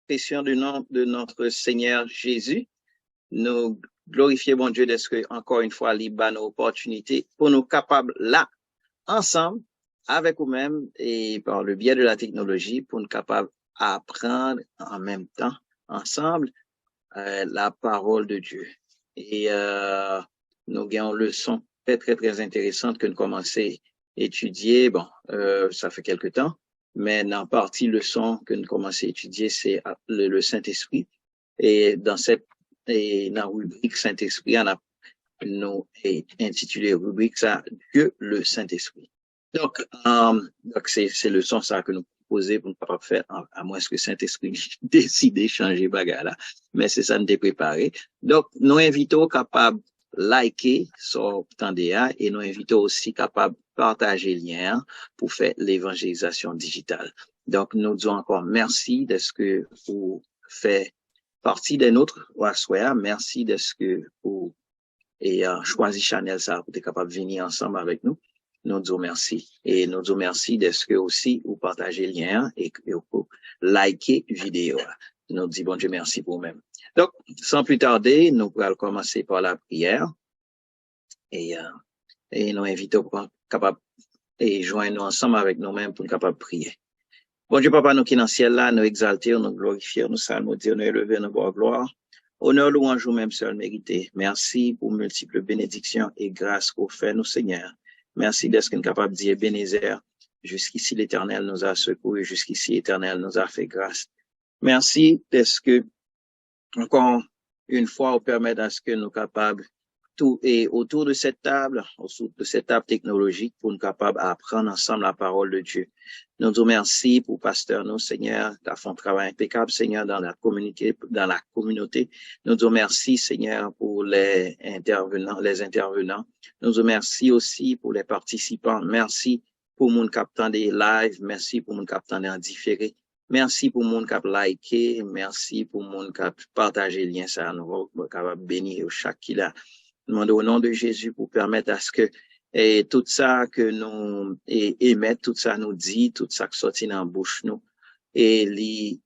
précieux du nom de notre Seigneur Jésus. Nous glorifions bon Dieu d'être encore une fois libre nos opportunités pour nous capables là, ensemble, avec vous-même et par le biais de la technologie, pour nous capables d'apprendre en même temps, ensemble, la parole de Dieu. Et nous avons une leçon très intéressante que nous commençons à étudier. Bon, ça fait quelque temps, mais dans partie leçon que nous commençons à étudier, c'est le Saint-Esprit. Et dans la rubrique Saint-Esprit, on a nous intitulé rubrique ça Dieu le Saint-Esprit. Donc c'est leçon ça que nous proposons pour ne pas faire, à moins que Saint-Esprit décide de changer bagarre là. Mais c'est ça, nous t'ai préparé. Donc, nous invitons capables liker sur Tandéa et nous invitons aussi capables partager le lien pour faire l'évangélisation digitale. Donc, nous disons encore merci de ce que vous faites partie de notre Wassoya. Merci de ce que vous choisi Chanel ça pour être capable de venir ensemble avec nous. Nous disons merci. Et nous disons merci de ce que aussi vous partagez le lien et que vous likez la vidéo. Nous disons bon Dieu merci pour vous-même. Donc, sans plus tarder, nous allons commencer par la prière. Et nous invitons pour capable et joindre nous ensemble avec nous-mêmes pour être capable de prier. Bon Dieu, Papa, nous qui dans le ciel là, nous exalter, nous glorifier, nous saluer, nous élever, nous voir gloire. Honneur, louange, même seul mérité. Merci pour multiples bénédictions et grâces qu'au fait nous, Seigneur. Merci d'être capable de dire Bénézer. Jusqu'ici, l'Éternel nous a secourus. Jusqu'ici, l'Éternel nous a fait grâce. Merci d'être que, encore une fois, vous permet à ce que nous capables tout et autour de cette table technologique pour nous capables d'apprendre ensemble la parole de Dieu. Nous vous remercions pour pasteur, nous, Seigneur, qui a fait un travail impeccable, Seigneur, dans la communauté. Nous vous remercions, Seigneur, pour les intervenants. Nous vous remercions aussi pour les participants. Merci pour mon captant des lives. Merci pour mon captant des différés. Merci pour mon cap liké. Merci pour mon cap partager lien, ça nous capable bénir chaque qui l'a. Nous demandons au nom de Jésus pour permettre à ce que tout ça que nous émettons, tout ça nous dit, tout ça qui sortit dans la bouche nous, et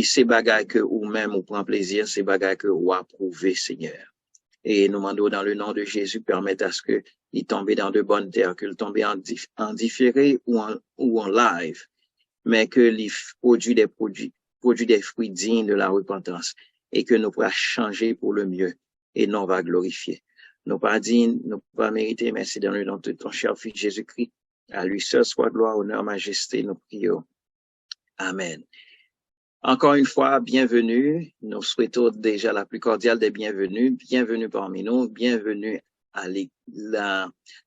ces bagages que ou même ou prend plaisir, ces bagages que ou approuvé, Seigneur. Et nous demandons dans le nom de Jésus permettre à ce que il tombe dans de bonnes terres, qu'il tombe en différé ou en live, mais que il produit des fruits dignes de la repentance et que nous pourrons changer pour le mieux. Et non va glorifier. Nous pas dignes, nous pas mériter, mais c'est dans le nom de ton cher Fils Jésus-Christ. À lui seul soit gloire, honneur, majesté, nous prions. Amen. Encore une fois, bienvenue. Nous souhaitons déjà la plus cordiale des bienvenues. Bienvenue parmi nous. Bienvenue à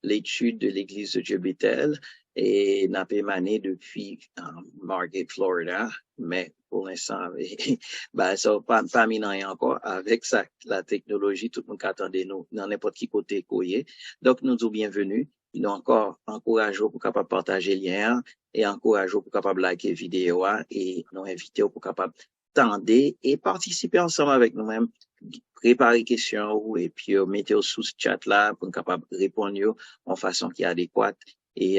l'étude de l'Église de Dieu Bethel. Et n'a pas émané depuis Margate, Florida, mais pour l'instant, ça pas mis encore avec ça, la technologie, tout le monde qui attendait nous dans n'importe qui côté courrier. Donc, nous sommes bienvenus. Nous encore encourageons pour capable partager le lien et encourageons pour capable liker vidéo et nous invitons pour capable tendre et participer ensemble avec nous-mêmes, préparer questions et puis mettez sous ce chat là pour capable répondre en façon qui est adéquate. Et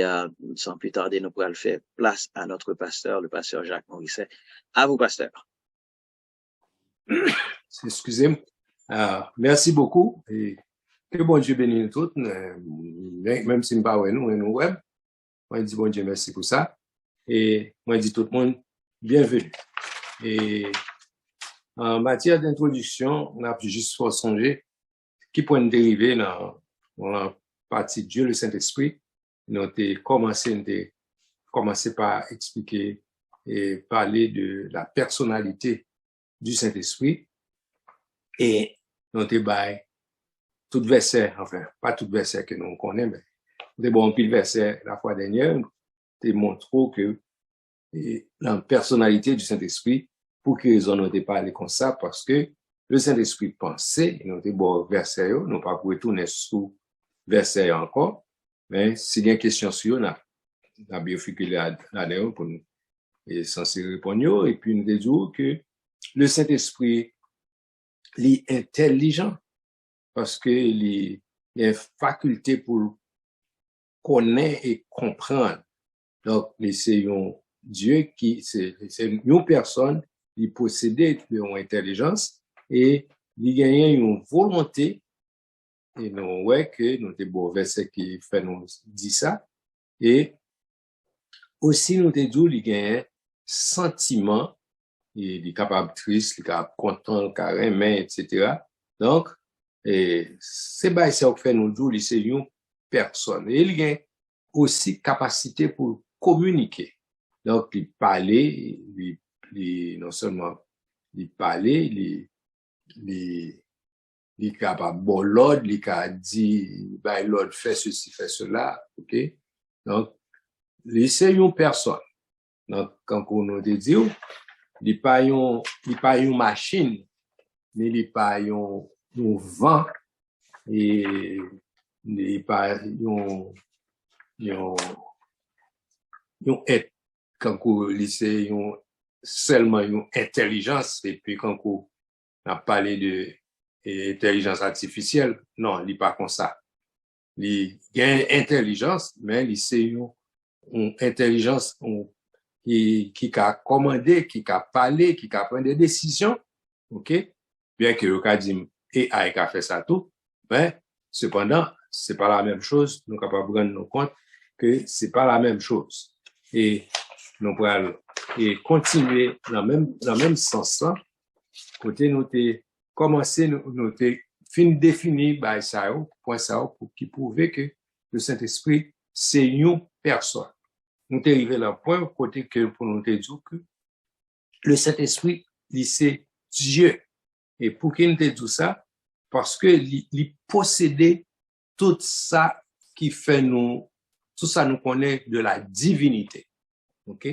sans plus tarder, nous pourrons le faire place à notre pasteur, le pasteur Jacques Morisset. À vous, pasteur. Excusez-moi. Merci beaucoup. Et que bon Dieu bénisse nous tous. Même si nous ne pas nous web. Moi, je dis bon Dieu merci pour ça. Et moi, je dis tout le monde bienvenue. Et en matière d'introduction, on a juste pour songer qui peut nous dériver dans la partie Dieu, le Saint-Esprit. Nous avons commencé par expliquer et parler de la personnalité du Saint-Esprit et nous avons tout verset, enfin, pas tout verset que nous connaissons, mais bon pile verset la fois dernière, nous montrons que la personnalité du Saint-Esprit, pour que raison nous avons parlé comme ça, parce que le Saint-Esprit pensait, nous avons bon verset, nous pas pour retourner sous verset encore. Mais s'il y a une question sur nous, on a bien fait là-dedans pour nous censé répondre. Et puis nous disons que le Saint-Esprit est intelligent parce que il a une faculté pour connaître et comprendre. Donc, c'est un Dieu c'est une personne il possédait une intelligence et il gagnait une volonté. Et nous, ouais, que nous, des beaux versets qui fait nous dit ça. Et aussi, nous, des doux, il gagnait sentiment, il est capable triste, il est capable content, carrément, etc. Donc, et c'est bah, ça qui fait nous doux, c'est une personne. Et il gagne aussi capacité pour communiquer. Donc, il parlait, non seulement il parlait, il est capable, bon, l'ordre, il a dit, ben, l'ordre fait ceci, fait cela, ok? Donc, c'est une personne. Donc, quand on nous dit, il n'est pas une machine, mais il n'est pas un vent, et il n'est pas être, quand on dit, seulement une intelligence, et puis quand on a parlé de intelligence artificielle, non, il n'est pas comme ça. Il y a une intelligence, mais c'est une intelligence qui a commandé, qui a parlé, qui a pris des décisions, ok? Bien que le cas dit AI a fait ça tout, mais cependant, c'est pas la même chose. Nous sommes capables de rendre compte que c'est pas la même chose. Et nous pourrons continuer dans le même sens là. Côté nous commencer nous fin définir by ça point ça pour qui prouver que le Saint-Esprit c'est une personne. Nous t'es arrivé là point côté que pour nous te dire que le Saint-Esprit c'est Dieu. Et pour qu'il nous te dit ça parce que il possédait tout ça qui fait nous tout ça nous connaît de la divinité. OK?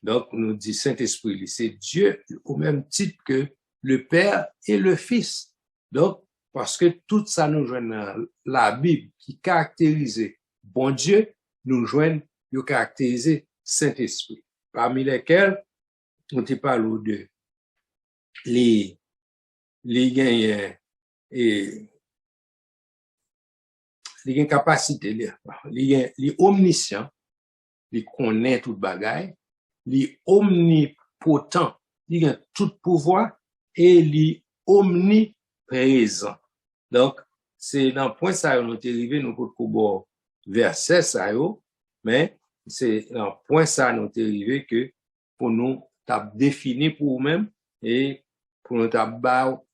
Donc nous dit Saint-Esprit c'est Dieu au même titre que le Père et le Fils. Donc, parce que tout ça nous joignent dans la Bible qui caractérise bon Dieu, nous joignent le caractérise Saint-Esprit. Parmi lesquels, on te parle de les gagnants et les gagnants capacité, les omniscients, les connaît tout bagaille, les omnipotents, les gagnent tout pouvoir, et li omniprésent. Donc, c'est dans le point ça, nous est arrivé, nous pour verset ça, mais c'est dans le point ça, nous est arrivé que pour nous, t'as défini pour nous-mêmes et pour nous t'as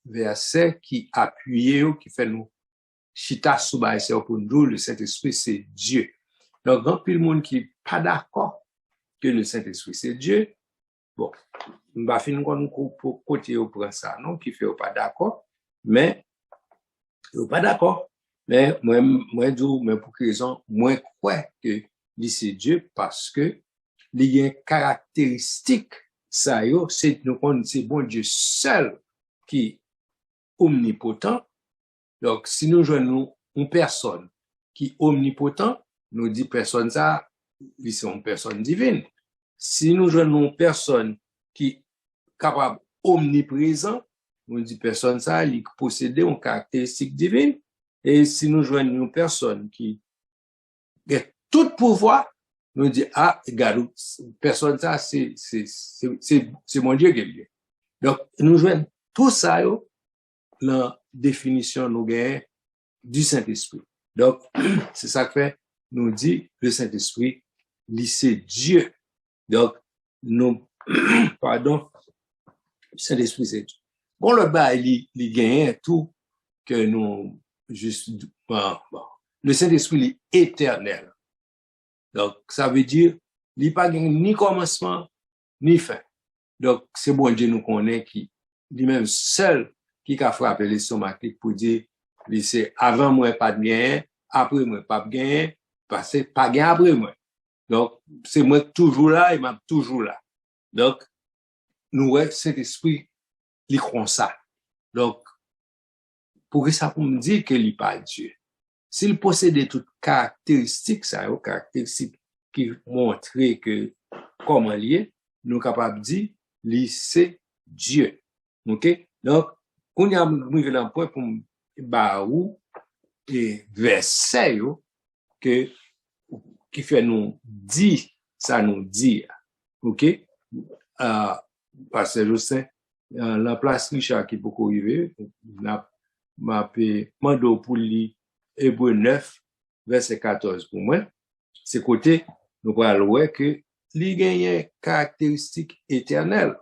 verset qui appuie, qui fait nous chita sous baïse pour nous, le Saint-Esprit, c'est Dieu. Donc, grand pile monde qui n'est pas d'accord que le Saint-Esprit, c'est Dieu, bon, on va finir pour côté au prend ça, non, qui fait pas d'accord, mais pas d'accord. Mais moi dis mais pour quelle raison, moi crois que c'est Dieu parce que il y a une caractéristique ça yo, c'est nous c'est bon Dieu seul qui est omnipotent. Donc si nous joignons une personne qui est omnipotent, nous dit personne ça, c'est une personne divine. Si nous joignons une personne qui capable omniprésent, on dit personne ça, il possède une caractéristique divine. Et si nous joignons une personne qui a tout pouvoir, nous dit ah, regarde, personne ça, c'est mon Dieu qui est Dieu. Donc, nous joignons tout ça, la définition nous gagne du Saint-Esprit. Donc, c'est ça que fait, nous dit le Saint-Esprit, c'est Dieu. Donc, nous, pardon, Saint-Esprit, c'est Dieu. Bon, le bas, il gagne tout que nous, juste, bon. Le Saint-Esprit, il est éternel. Donc, ça veut dire, il n'y a pas ni commencement, ni fin. Donc, c'est bon Dieu nous connaît qui, lui-même seul, qui a frappé les somatiques pour dire, c'est avant moi, pas de gain, après moi, pas de gain, parce que pas de gain après moi. Donc, c'est moi toujours là, et m'a toujours là. Donc, nous, ouais, cet esprit, il croit ça. Donc, pour ça, pour me dire qu'il n'est pas Dieu. S'il possédait toutes caractéristiques, ça, aux caractéristiques qui montrent que, comment il est, nous sommes capables de dire, c'est Dieu. OK? Donc, on y a arrivé dans le point pour où et verset qui fait nous dire, ça nous dit. OK? Pasteur Justin, la place Richard qui peut arriver, m'a demandé pour lui Hébreu 9, verset 14 pour moi. C'est côté, nous parlons que li gagne caractéristique éternelle.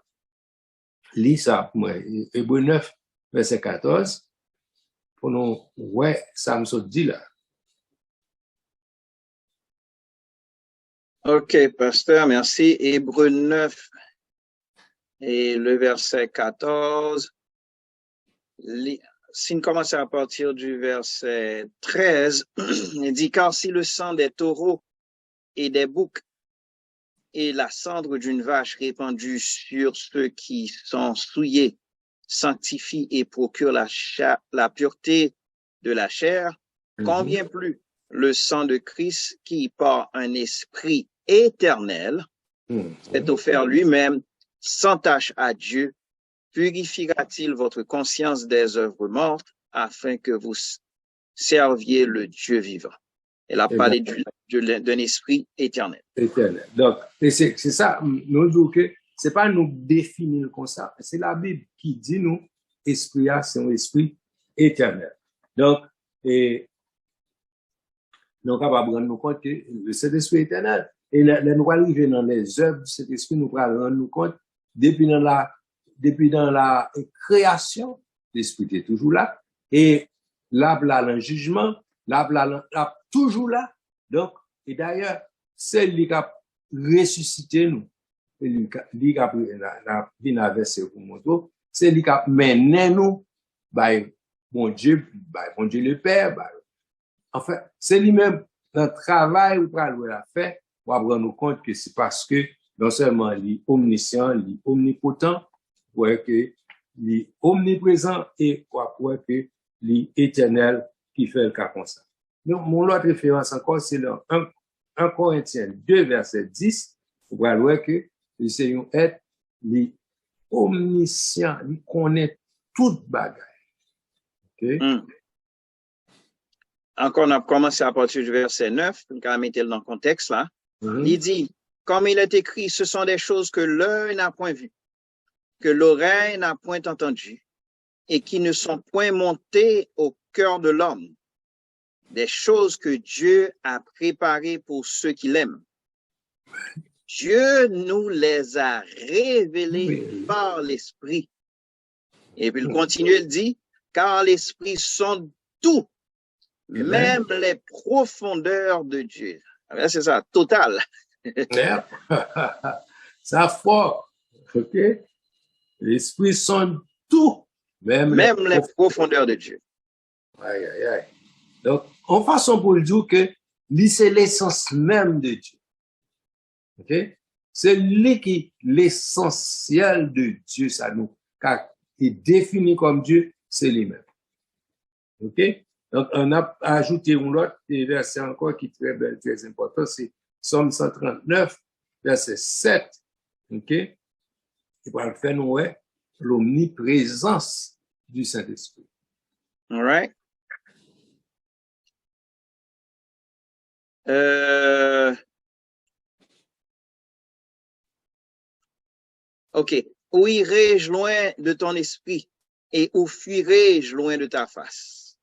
Li ça pour moi, Hébreu 9, verset 14, pour nous, ouais, ça me dit là. Ok, pasteur, merci. Hébreu 9 et le verset 14. Si nous commençons à partir du verset 13, il dit, car si le sang des taureaux et des boucs et la cendre d'une vache répandue sur ceux qui sont souillés sanctifie et procure la pureté de la chair, combien plus le sang de Christ qui, par un esprit éternel, s'est offert lui-même sans tache à Dieu, purifiera-t-il votre conscience des œuvres mortes afin que vous serviez le Dieu vivant? Elle a parlé d'un esprit éternel. Éternel. Donc, c'est ça, nous disons que c'est pas nous définir comme ça, c'est la Bible qui dit nous, esprit, c'est un esprit éternel. Donc, nous sommes capables de rendre compte que cet esprit éternel, et nous arriver dans les œuvres de cet esprit, nous allons rendre compte, depuis dans la création, l'esprit est toujours là, et là, le jugement, là, toujours là. Donc, et d'ailleurs, c'est lui qui a ressuscité nous. C'est lui qui a bien versé pour nous. C'est lui qui a mené nous, bon Dieu le Père. En fait, c'est lui-même, dans le travail où il a fait, on va prendre compte que c'est parce que, non seulement il est omniscient, il est omnipotent, ouais, que il est omniprésent et ouais, que il est éternel qui fait le cas comme ça. Donc, mon autre référence encore, c'est le 1 Corinthiens 2, verset 10. Vous voyez voir que le Seigneur est omniscient, il connaît toute bagaille. Okay? Encore, on a commencé à partir du verset 9, on va mettre dans le contexte là. Il dit, comme il est écrit, ce sont des choses que l'œil n'a point vues, que l'oreille n'a point entendues, et qui ne sont point montées au cœur de l'homme. Des choses que Dieu a préparées pour ceux qui l'aiment. Dieu nous les a révélées par l'Esprit. Et puis il continue, il dit, car l'Esprit sonde tout, même les profondeurs de Dieu. C'est ça, total. Ça fort, ok? L'Esprit sonde tout, même les profondeurs de Dieu. Aïe, aïe, aïe. Donc, en façon pour le dire que c'est l'essence même de Dieu. Ok? C'est lui qui l'essentiel de Dieu, ça nous, car il est défini comme Dieu, c'est lui-même. Ok? Donc, on a ajouté un autre verset encore qui est très belle, très important, c'est Somme 139, verset 7. Ok? Il va le faire nous, l'omniprésence du Saint-Esprit. All right. OK. Où irai-je loin de ton esprit et où fuirai-je loin de ta face?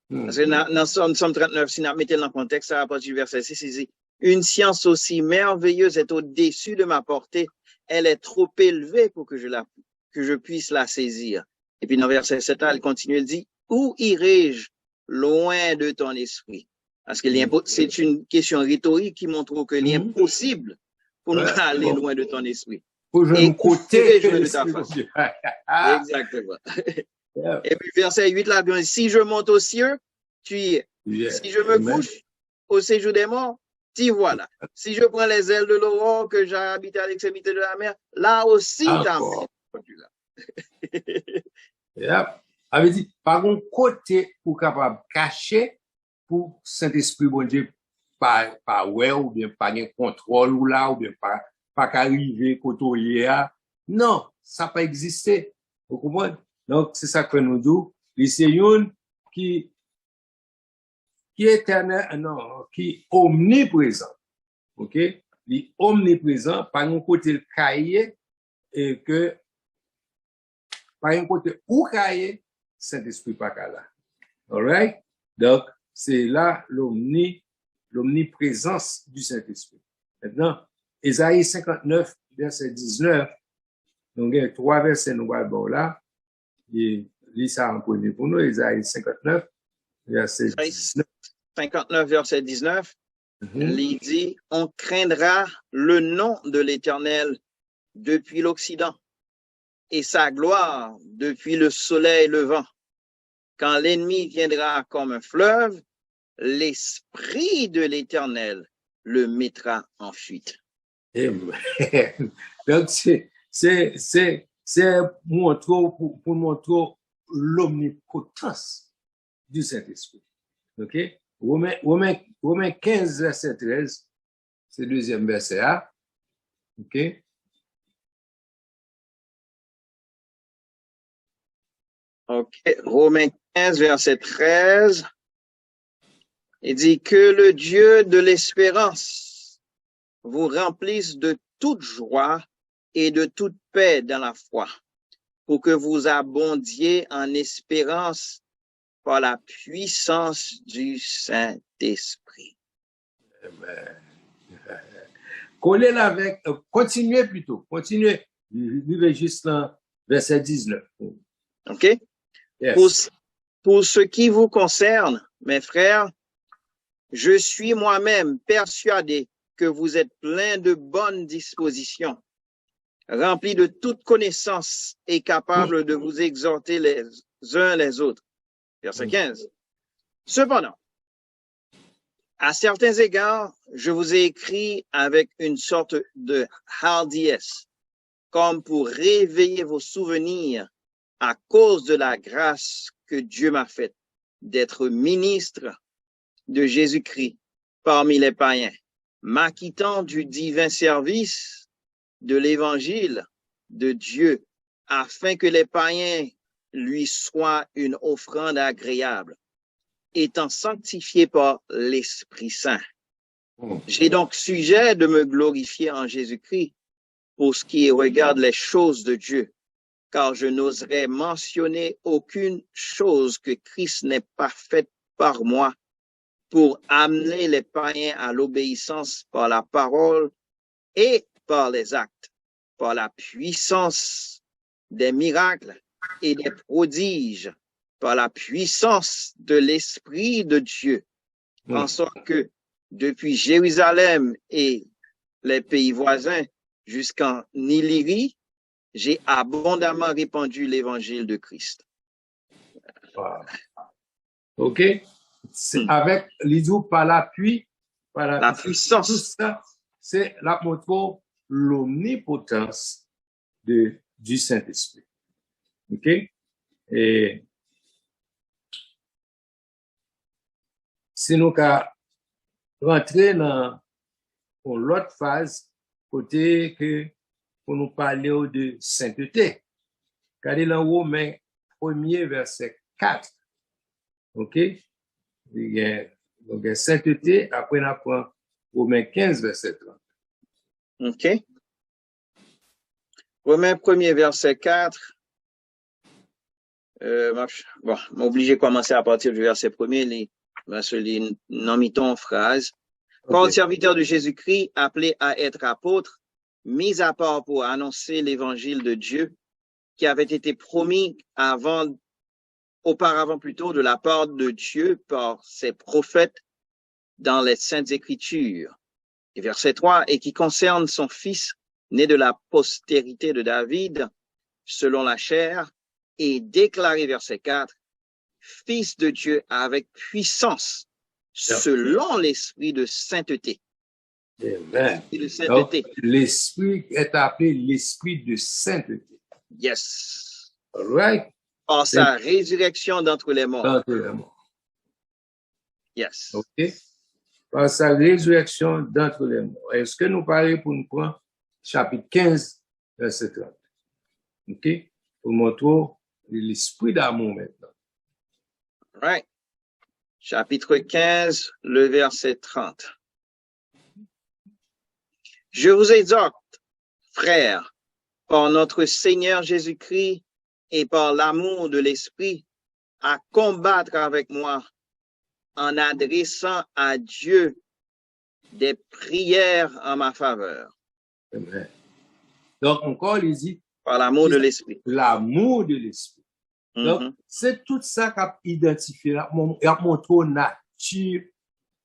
Parce que dans Somme 39, si nous mettons dans le contexte, à partir du verset 6, il dit, une science aussi merveilleuse est au-dessus de ma portée. Elle est trop élevée pour que je puisse la saisir. Et puis dans verset 7, elle continue, elle dit, où irai-je loin de ton esprit? Parce que c'est une question rhétorique qui montre que l'impossible pour nous aller loin de ton esprit. Pour je nous côté de ta face. Exactement. Et puis verset 8 là, si je monte aux cieux, tu y es. Si je me couche au séjour des morts, t'y voilà. Si je prends les ailes de l'aurore que j'ai habité à l'extrémité de la mer, là aussi t'as avait dit, par un côté pour capable cacher pour Saint-Esprit bon Dieu pas ouais ou bien pas de contrôle ou là ou bien pas qu'arriver côté non, ça pas existé. Vous comprenez? Donc c'est ça que nous disons, les Seigneur qui est éternel, non, qui est omniprésent. OK? Il est omniprésent par un côté le cahier et que par un côté où caillé Saint-Esprit pas là. All right? Donc c'est là l'omniprésence du Saint-Esprit. Maintenant, Ésaïe 59 verset 19, donc il y a 3 versets nous bon là et lis ça en premier pour nous, Ésaïe 59 verset 19. 59 verset 19. Il dit, on craindra le nom de l'Éternel depuis l'Occident et sa gloire depuis le soleil levant. Quand l'ennemi viendra comme un fleuve, l'Esprit de l'Éternel le mettra en fuite. Amen. Donc, c'est pour montrer l'omnipotence du Saint-Esprit. OK? Romains 15, verset 13, c'est le deuxième verset A. OK? OK. Romains 15, verset 13. Il dit que le Dieu de l'espérance vous remplisse de toute joie et de toute paix dans la foi, pour que vous abondiez en espérance par la puissance du Saint-Esprit. Collez avec, continuez plutôt, continuez, vivez juste dans verset 19. OK? Yes. Pour ce qui vous concerne, mes frères, je suis moi-même persuadé que vous êtes pleins de bonnes dispositions, remplis de toute connaissance et capables de vous exhorter les uns les autres. Verset 15. Cependant, à certains égards, je vous ai écrit avec une sorte de hardiesse, comme pour réveiller vos souvenirs à cause de la grâce que Dieu m'a faite d'être ministre de Jésus-Christ parmi les païens, m'acquittant du divin service de l'évangile de Dieu, afin que les païens lui soient une offrande agréable, étant sanctifiés par l'Esprit Saint. J'ai donc sujet de me glorifier en Jésus-Christ pour ce qui regarde les choses de Dieu, car je n'oserais mentionner aucune chose que Christ n'ait pas faite par moi pour amener les païens à l'obéissance par la parole et par les actes, par la puissance des miracles et des prodiges, par la puissance de l'Esprit de Dieu, en sorte que depuis Jérusalem et les pays voisins jusqu'en Illyrie, j'ai abondamment répandu l'évangile de Christ. Wow. OK? C'est avec l'idou par l'appui, par la puissance. Tout ça, c'est la montre l'omnipotence du Saint-Esprit. OK? Et si nous rentrer dans l'autre phase, côté que pour nous parler de sainteté. Regardez dans Romains 1er verset 4. OK? Donc, sainteté, après on apprend Romains 15 verset 30. OK. Romains 1er verset 4. Bon, m'obligé de commencer à partir du verset 1er, les nomitons phrase. Paul, serviteur de Jésus-Christ, appelé à être apôtre, mis à part pour annoncer l'évangile de Dieu, qui avait été promis auparavant plutôt de la part de Dieu par ses prophètes dans les Saintes Écritures. Et verset 3, et qui concerne son fils, né de la postérité de David, selon la chair, et déclaré, verset 4, fils de Dieu avec puissance, selon l'esprit de sainteté. Amen. Donc, l'esprit est appelé l'esprit de sainteté. Yes. All right. Par sa résurrection d'entre les morts. D'entre les morts. Yes. OK. Par sa résurrection d'entre les morts. Est-ce que nous parlons pour nous prendre chapitre 15, verset 30? OK. Pour montrer l'esprit d'amour maintenant. Right. Chapitre 15, le verset 30. Je vous exhorte, frères, par notre Seigneur Jésus-Christ et par l'amour de l'Esprit, à combattre avec moi en adressant à Dieu des prières en ma faveur. Amen. Donc, encore, il dit, par l'amour de l'Esprit. L'amour de l'Esprit. Donc, c'est tout ça qu'a identifié, a montré la nature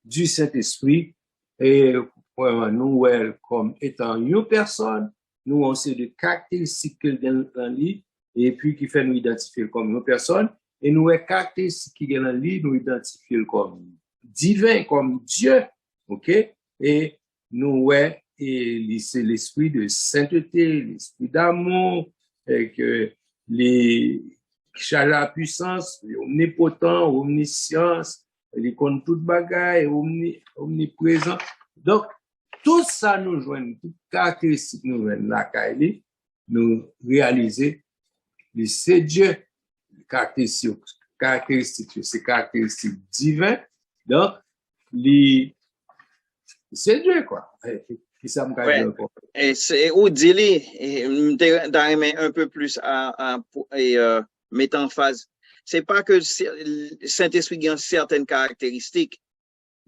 du Saint-Esprit. Et nous, comme étant une personne, nous, on sait des caractéristiques qu'il y a dans lui, et puis qui fait nous identifier comme une personne. Et nous, les caractéristiques qui sont dans lui, nous identifier comme divin, comme Dieu. OK? Et nous, et c'est l'esprit de sainteté, l'esprit d'amour, et que les charge la puissance, omnipotent, omniscience, les compte toute bagaille, omniprésent. Donc, tout ça nous joigne, toute caractéristique nous joigne la Kaili, nous réaliser, c'est Dieu, caractéristique, c'est caractéristique divin. Donc, c'est Dieu, quoi. Qui ça me dit encore? Et c'est où dit-il, un peu plus mettre en phase. C'est pas que le Saint-Esprit a certaines caractéristiques.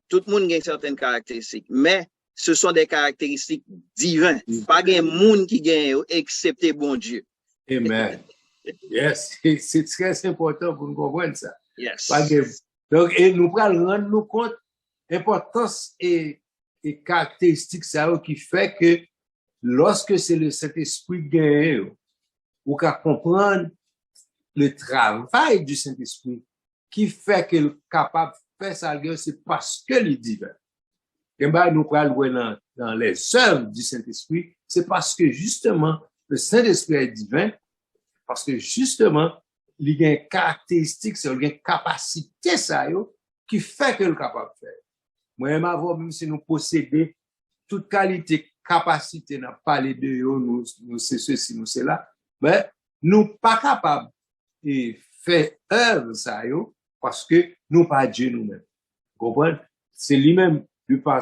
Tout le monde a certaines caractéristiques, mais ce sont des caractéristiques divines. Pas de monde qui gagne excepté bon Dieu. Amen. Yes, c'est très important pour nous comprendre ça. Yes. Donc, et nous allons rendre nous compte l'importance et caractéristiques ça qui fait que lorsque c'est le Saint-Esprit gagne, ou qu'à comprendre le travail du Saint-Esprit qui fait qu'il est capable de faire ça, c'est parce que il est divin. Et bien, nous parlons dans les œuvres du Saint-Esprit, c'est parce que justement, le Saint-Esprit est divin, parce que justement, il y a une caractéristique, il y a une capacité, ça, qui fait qu'il est capable de faire. Moi, même si nous possédons toute qualité, capacité, n'a pas de nous c'est ceci, nous c'est là, mais nous pas capables de faire œuvre, ça, parce que nous pas Dieu nous-mêmes. Vous comprenez? C'est lui-même, de par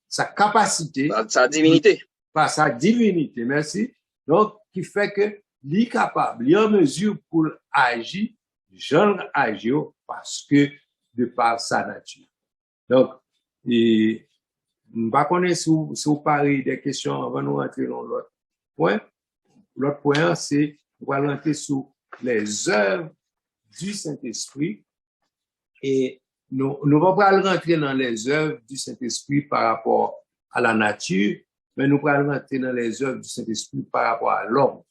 sa capacité. Sa divinité. Par sa divinité, merci. Donc, qui fait que lui capable, lui en mesure pour agir, genre agir, parce que de par sa nature. Donc, et, on va connaître si vous parlez des questions avant de nous rentrer dans l'autre point. L'autre point, c'est, on va rentrer sur les œuvres du Saint-Esprit et nous ne va pas rentrer dans les œuvres du Saint-Esprit par rapport à la nature, mais nous allons rentrer dans les œuvres du Saint-Esprit par rapport à l'homme.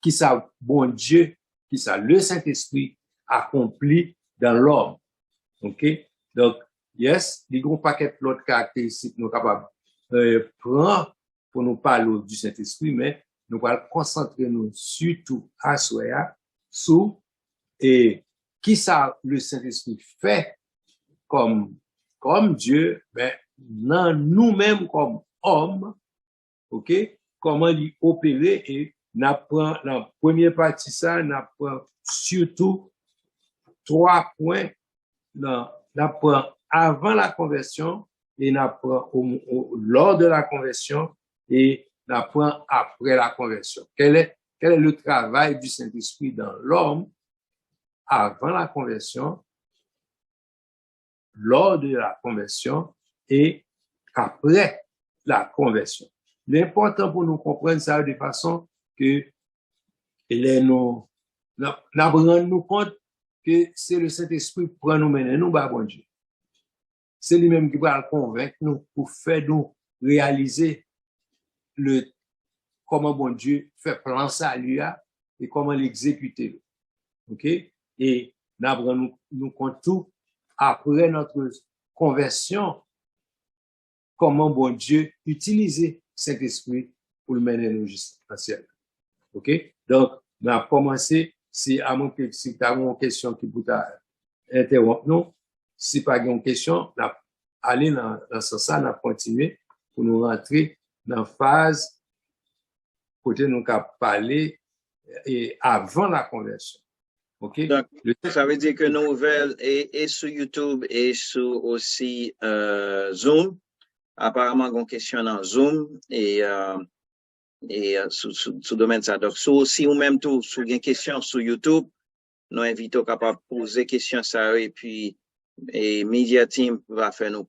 Qui ça, bon Dieu, qui ça, le Saint-Esprit accompli dans l'homme. OK? Donc, yes, il y a un paquet d'autres caractéristiques nous capables prendre pour nous parler du Saint-Esprit, mais nous allons concentrer nous surtout à soi, sur et qui ça le Saint-Esprit fait comme Dieu, mais non nous-mêmes comme hommes, OK? Comment il opérer et n'apprend la première partie ça, n'apprend surtout 3 points, n'apprend avant la conversion et n'apprend lors de la conversion et n'apprend après la conversion. Quel est le travail du Saint-Esprit dans l'homme avant la conversion, lors de la conversion et après la conversion. L'important pour nous comprendre ça de façon que nous rendons compte que c'est le Saint-Esprit qui prend nous mener, nous, bon Dieu. C'est lui-même qui va convaincre nous pour faire nous réaliser comment bon Dieu fait plan salut et comment l'exécuter. OK? Et nous compte tout après notre conversion, comment bon Dieu utiliser cet esprit pour le mener nous jusqu'au ciel. OK? Donc, on a commencé, si tu as une question qui peut interrompre nous, si pas une question, on a allé dans ce sens, on a continué pour nous rentrer dans la phase côté nous avons parlé et avant la conversion. OK? Donc, ça veut dire que nos nouvelles est sur YouTube et sur aussi Zoom. apparemment, une question dans Zoom et sous domaine ça. Donc, si ou même tout, sous une question sur YouTube, nous invitons capable poser question ça et puis et Media Team va faire nous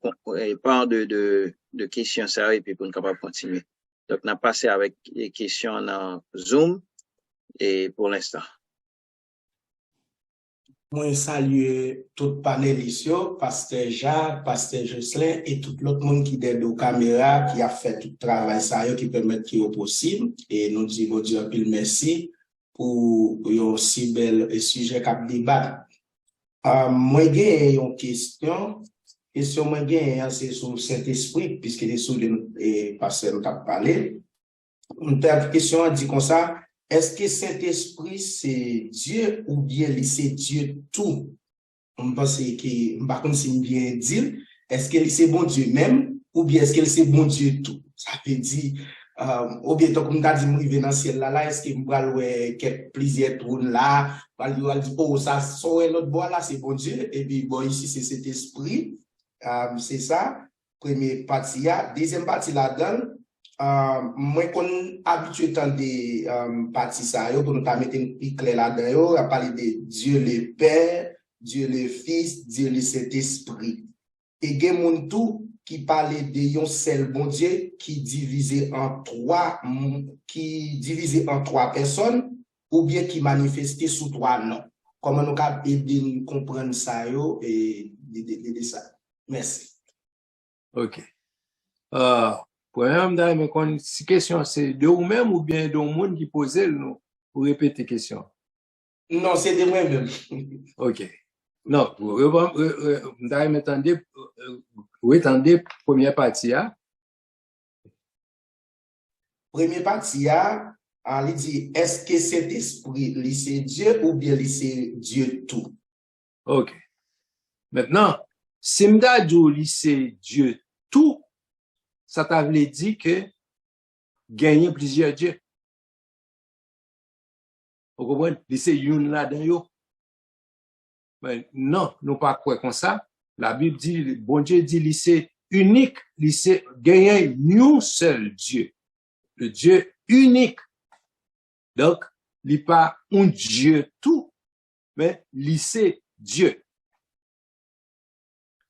part de questions ça et puis pour nous capable continuer. Donc, on a passé avec les questions dans Zoom et pour l'instant. Moi, salue tout panélistes, Pasteur Jacques, Pasteur Jocelyn et tout l'autre monde qui est aux caméras, qui a fait tout le travail ça, qui permet qu'il soit possible. Et nous disons, Dieu, un pile merci pour un si bel sujet qu'a débat. Moi, j'ai une question. Question, moi, c'est sur le Saint-Esprit, puisque les sous les pasteurs nous ont parlé. Une question dit comme ça. Est-ce que Saint-Esprit, c'est Dieu ou bien c'est Dieu tout? On pense que, par contre, c'est bien dire, est-ce que c'est bon Dieu même ou bien est-ce que c'est bon Dieu tout? Ça veut dire, ou bien, comme on a dit, moi, dans le ciel là, est-ce que je vais quelques plusieurs trônes là, je dire, oh, ça, l'autre bois là, c'est bon Dieu, et puis, bon, ici, c'est cet esprit, c'est ça, première partie là. Deuxième partie là-dedans, moi, qu'on habitué dans des parties ça, pour nous mettre une plus clair là-dedans, à parler de Dieu le Père, Dieu le Fils, Dieu le Saint-Esprit. Et il y a des tout qui parle de un seul bon Dieu qui divisé en trois personnes ou bien qui manifesté sous trois noms. Comment nous pouvons aider nous comprendre ça et de ça. Merci. OK. Mais si question c'est de vous-même ou bien de monde qui posait nous pour répéter question. Non, c'est de moi-même. OK. Non, vous attendez première partie là. Première partie là, il dit est-ce que cet esprit c'est Dieu ou bien c'est Dieu tout? OK. Maintenant, si m'dadou c'est Dieu tout, ça t'a voulu dire que gagner plusieurs dieux. Vous comprenez? C'est une là-dedans yo. Mais non, nous pas quoi comme ça. La Bible dit, bon Dieu dit, c'est unique, c'est gagner un seul Dieu. Le Dieu unique. Donc, il n'est pas un Dieu tout, mais c'est Dieu.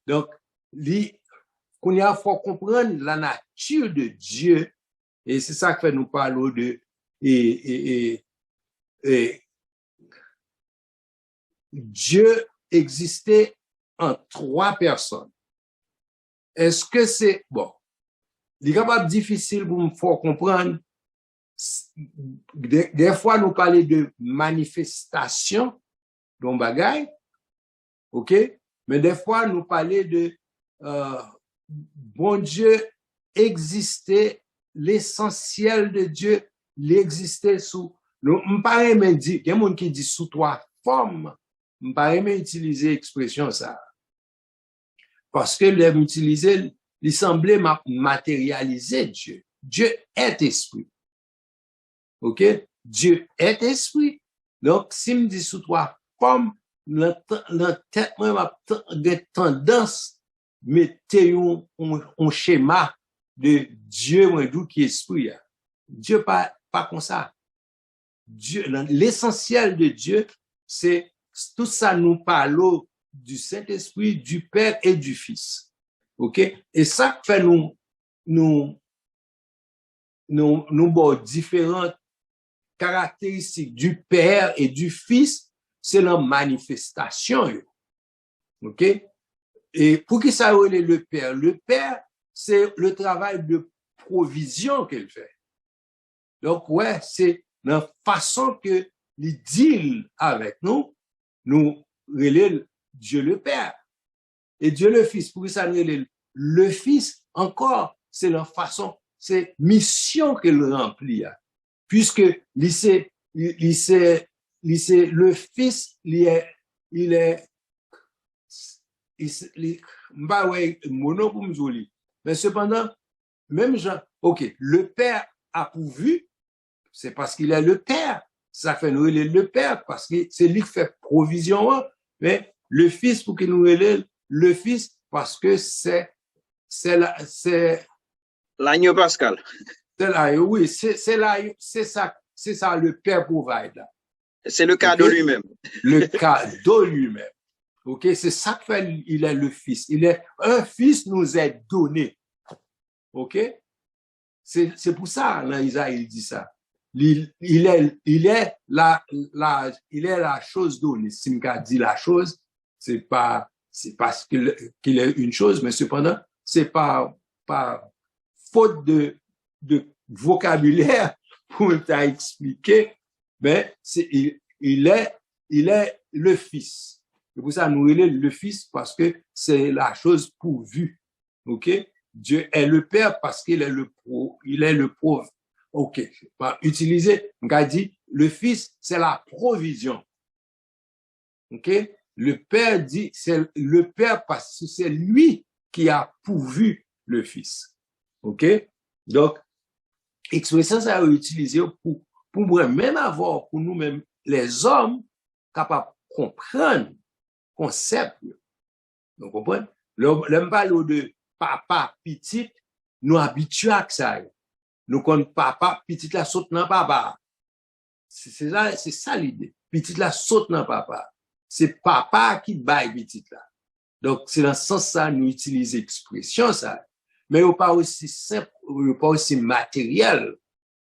Donc, qu'on y a faut comprendre la nature de Dieu, et c'est ça que fait nous parler de Dieu existait en trois personnes. Est-ce que c'est bon? Il est capable difficile pour me faire comprendre. Des fois, nous parlons de manifestation d'un bagage, ok? Mais des fois, nous parlons de bon Dieu existait, l'essentiel de Dieu, l'existait sous. Nous, m'pare me dit, il y a des gens qui disent sous trois formes. M'pare me utiliser l'expression ça. Parce que l'aime utiliser, il semblait matérialiser Dieu. Dieu est esprit. OK? Dieu est esprit. Donc, si me dit sous trois formes, la tête, moi, ma tendance, mettez un schéma de Dieu, moi, d'où qui est esprit. Dieu pas comme ça. Dieu, l'essentiel de Dieu, c'est tout ça nous parle du Saint-Esprit, du Père et du Fils. OK? Et ça fait nous différentes caractéristiques du Père et du Fils, c'est la manifestation. OK? Et pour qui ça relève le Père? Le Père, c'est le travail de provision qu'il fait. Donc, ouais, c'est la façon que il deal avec nous relève Dieu le Père. Et Dieu le Fils, pour qui ça relève le Fils, encore, c'est la façon, c'est mission qu'il remplit. Puisque le Fils, mais cependant, même Jean, ok, le Père a pourvu, c'est parce qu'il est le Père. Ça fait nous relève le Père, parce que c'est lui qui fait provision, mais le Fils, pour qu'il nous relève le Fils, parce que c'est c'est l'agneau pascal. Oui, c'est ça le Père provide là. C'est le cadeau lui-même. Le cadeau lui-même. OK, c'est ça que fait il est le fils. Un fils nous est donné. OK? C'est pour ça là Isaïe dit ça. Il est la chose donnée. Si m'ka dit la chose, c'est parce qu'il est une chose, mais cependant, c'est pas faute de vocabulaire pour t'expliquer, mais il est le fils. C'est pour ça nous il est le fils parce que c'est la chose pourvue. OK? Dieu est le Père parce qu'il est le pro. OK. Utiliser, on a dit, le fils, c'est la provision. OK? Le Père dit, c'est le Père parce que c'est lui qui a pourvu le fils. OK? Donc, expression ça a utilisé pour même avoir, pour nous-mêmes, les hommes, capables de comprendre concept. Vous comprenez? L'homme parle de papa, petit, nous habitués à ça. Nous connaissons papa, petit la saute dans papa. C'est ça l'idée. Petit la saute dans papa. C'est papa qui baille petit là. Donc, c'est dans ce sens ça, nous utilisons l'expression ça. Mais il n'est pas aussi simple, il n'est pas aussi matériel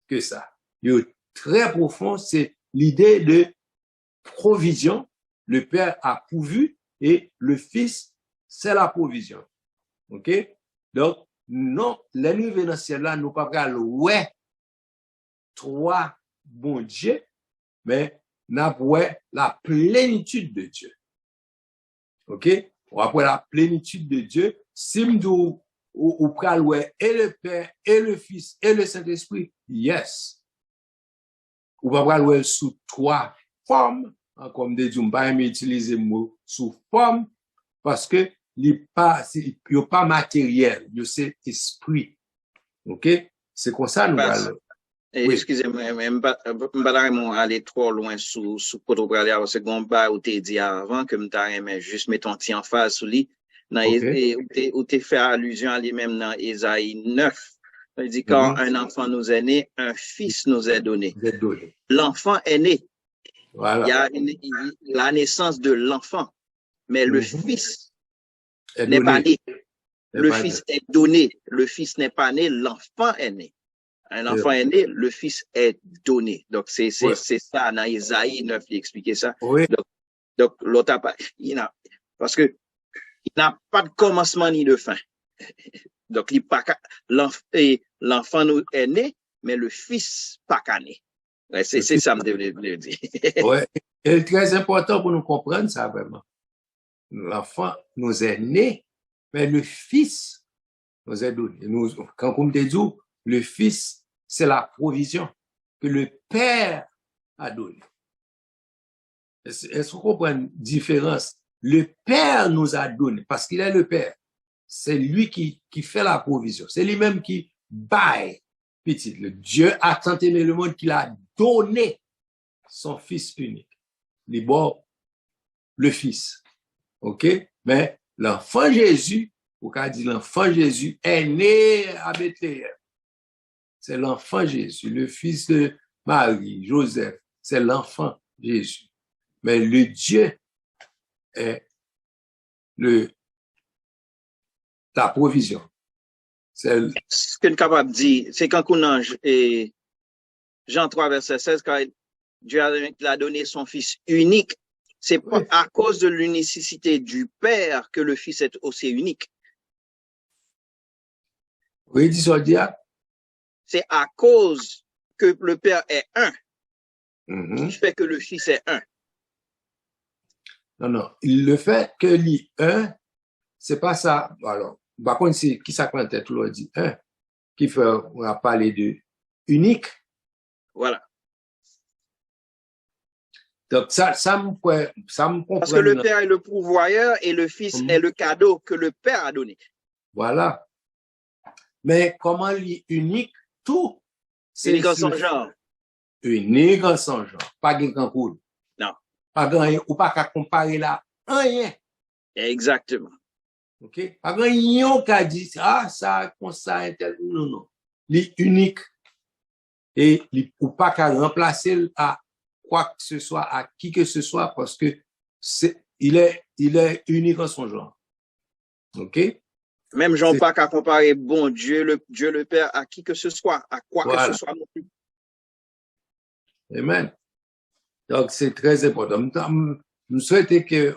que ça. Il est très profond, c'est l'idée de provision. Le Père a pourvu et le Fils, c'est la provision. OK? Donc, non, l'ennemi dans ce ciel-là, nous pas parlons, ouais, trois bons dieux, mais nous ouais la plénitude de Dieu. OK? On va la plénitude de Dieu. Si nous ou pral ouais et le Père et le Fils et le Saint-Esprit, yes. Ou va pral ouais sous trois formes, comme des dieux, pas utiliser le mot sous forme parce que il pas matériel, c'est esprit. OK? C'est comme ça nous allons. Oui. Excusez-moi, je ne vais pas aller trop loin sous pour parler au second bas où tu dit avant que je juste mettre un petit emphase sur lui. Où tu fais allusion à lui-même dans Ésaïe 9. Il dit quand un enfant nous est né, un fils nous est donné. L'enfant est né. Voilà. Il y a la naissance de l'enfant, mais le fils n'est pas né. Le fils est donné. Le fils n'est pas né, l'enfant est né. Un enfant est né, le fils est donné. Donc, c'est ça, dans Isaïe 9, il expliquait ça. Oui. Donc l'autre parce que il n'a pas de commencement ni de fin. Donc, l'enfant est né, mais le fils pas qu'à né. Ouais, c'est ça, je devais dire. Oui. Et très important pour nous comprendre ça, vraiment. L'enfant nous est né, mais le fils nous est donné. Quand on te dit, le fils, c'est la provision que le Père a donnée. Est-ce qu'on comprend une différence? Le Père nous a donné, parce qu'il est le Père. C'est lui qui fait la provision. C'est lui-même qui baille. Petit, le Dieu a tant aimé le monde qu'il a donné son Fils unique. Le Fils. OK? Mais l'enfant Jésus, ou qu'a dit l'enfant Jésus est né à Bethléem. C'est l'enfant Jésus, le fils de Marie, Joseph. C'est l'enfant Jésus. Mais le Dieu est la provision. Ce que nous sommes capables de dire, c'est quand on a Jean 3, verset 16, quand Dieu a donné son Fils unique, c'est pas à cause de l'unicité du Père que le Fils est aussi unique. Oui, dis ça, dia. C'est à cause que le Père est un qui fait que le Fils est un. Non. Le fait que lui un, c'est pas ça. Alors, par contre, c'est qui ça prend tête, tout le dit un, qui fait, on a parlé de unique. Voilà. Donc, ça me comprend. Parce que le Père est le pourvoyeur et le Fils est le cadeau que le Père a donné. Voilà. Mais comment lui unique, tout, c'est unique en son genre. Unique en son genre. Pas quelqu'un cool. Non. Pas grand, ou pas qu'à comparer là, rien. Exactement. OK? Pas grand yon qui a dit, ah, ça, comme ça, intel. Non, non. Il est unique. Et il ne peut pas remplacer à quoi que ce soit, à qui que ce soit, parce que il est unique en son genre. OK? Même Jean pas qu'à comparer bon Dieu le Père à qui que ce soit, à quoi Voilà. que ce soit non plus. Amen. Donc, c'est très important. Je souhaite que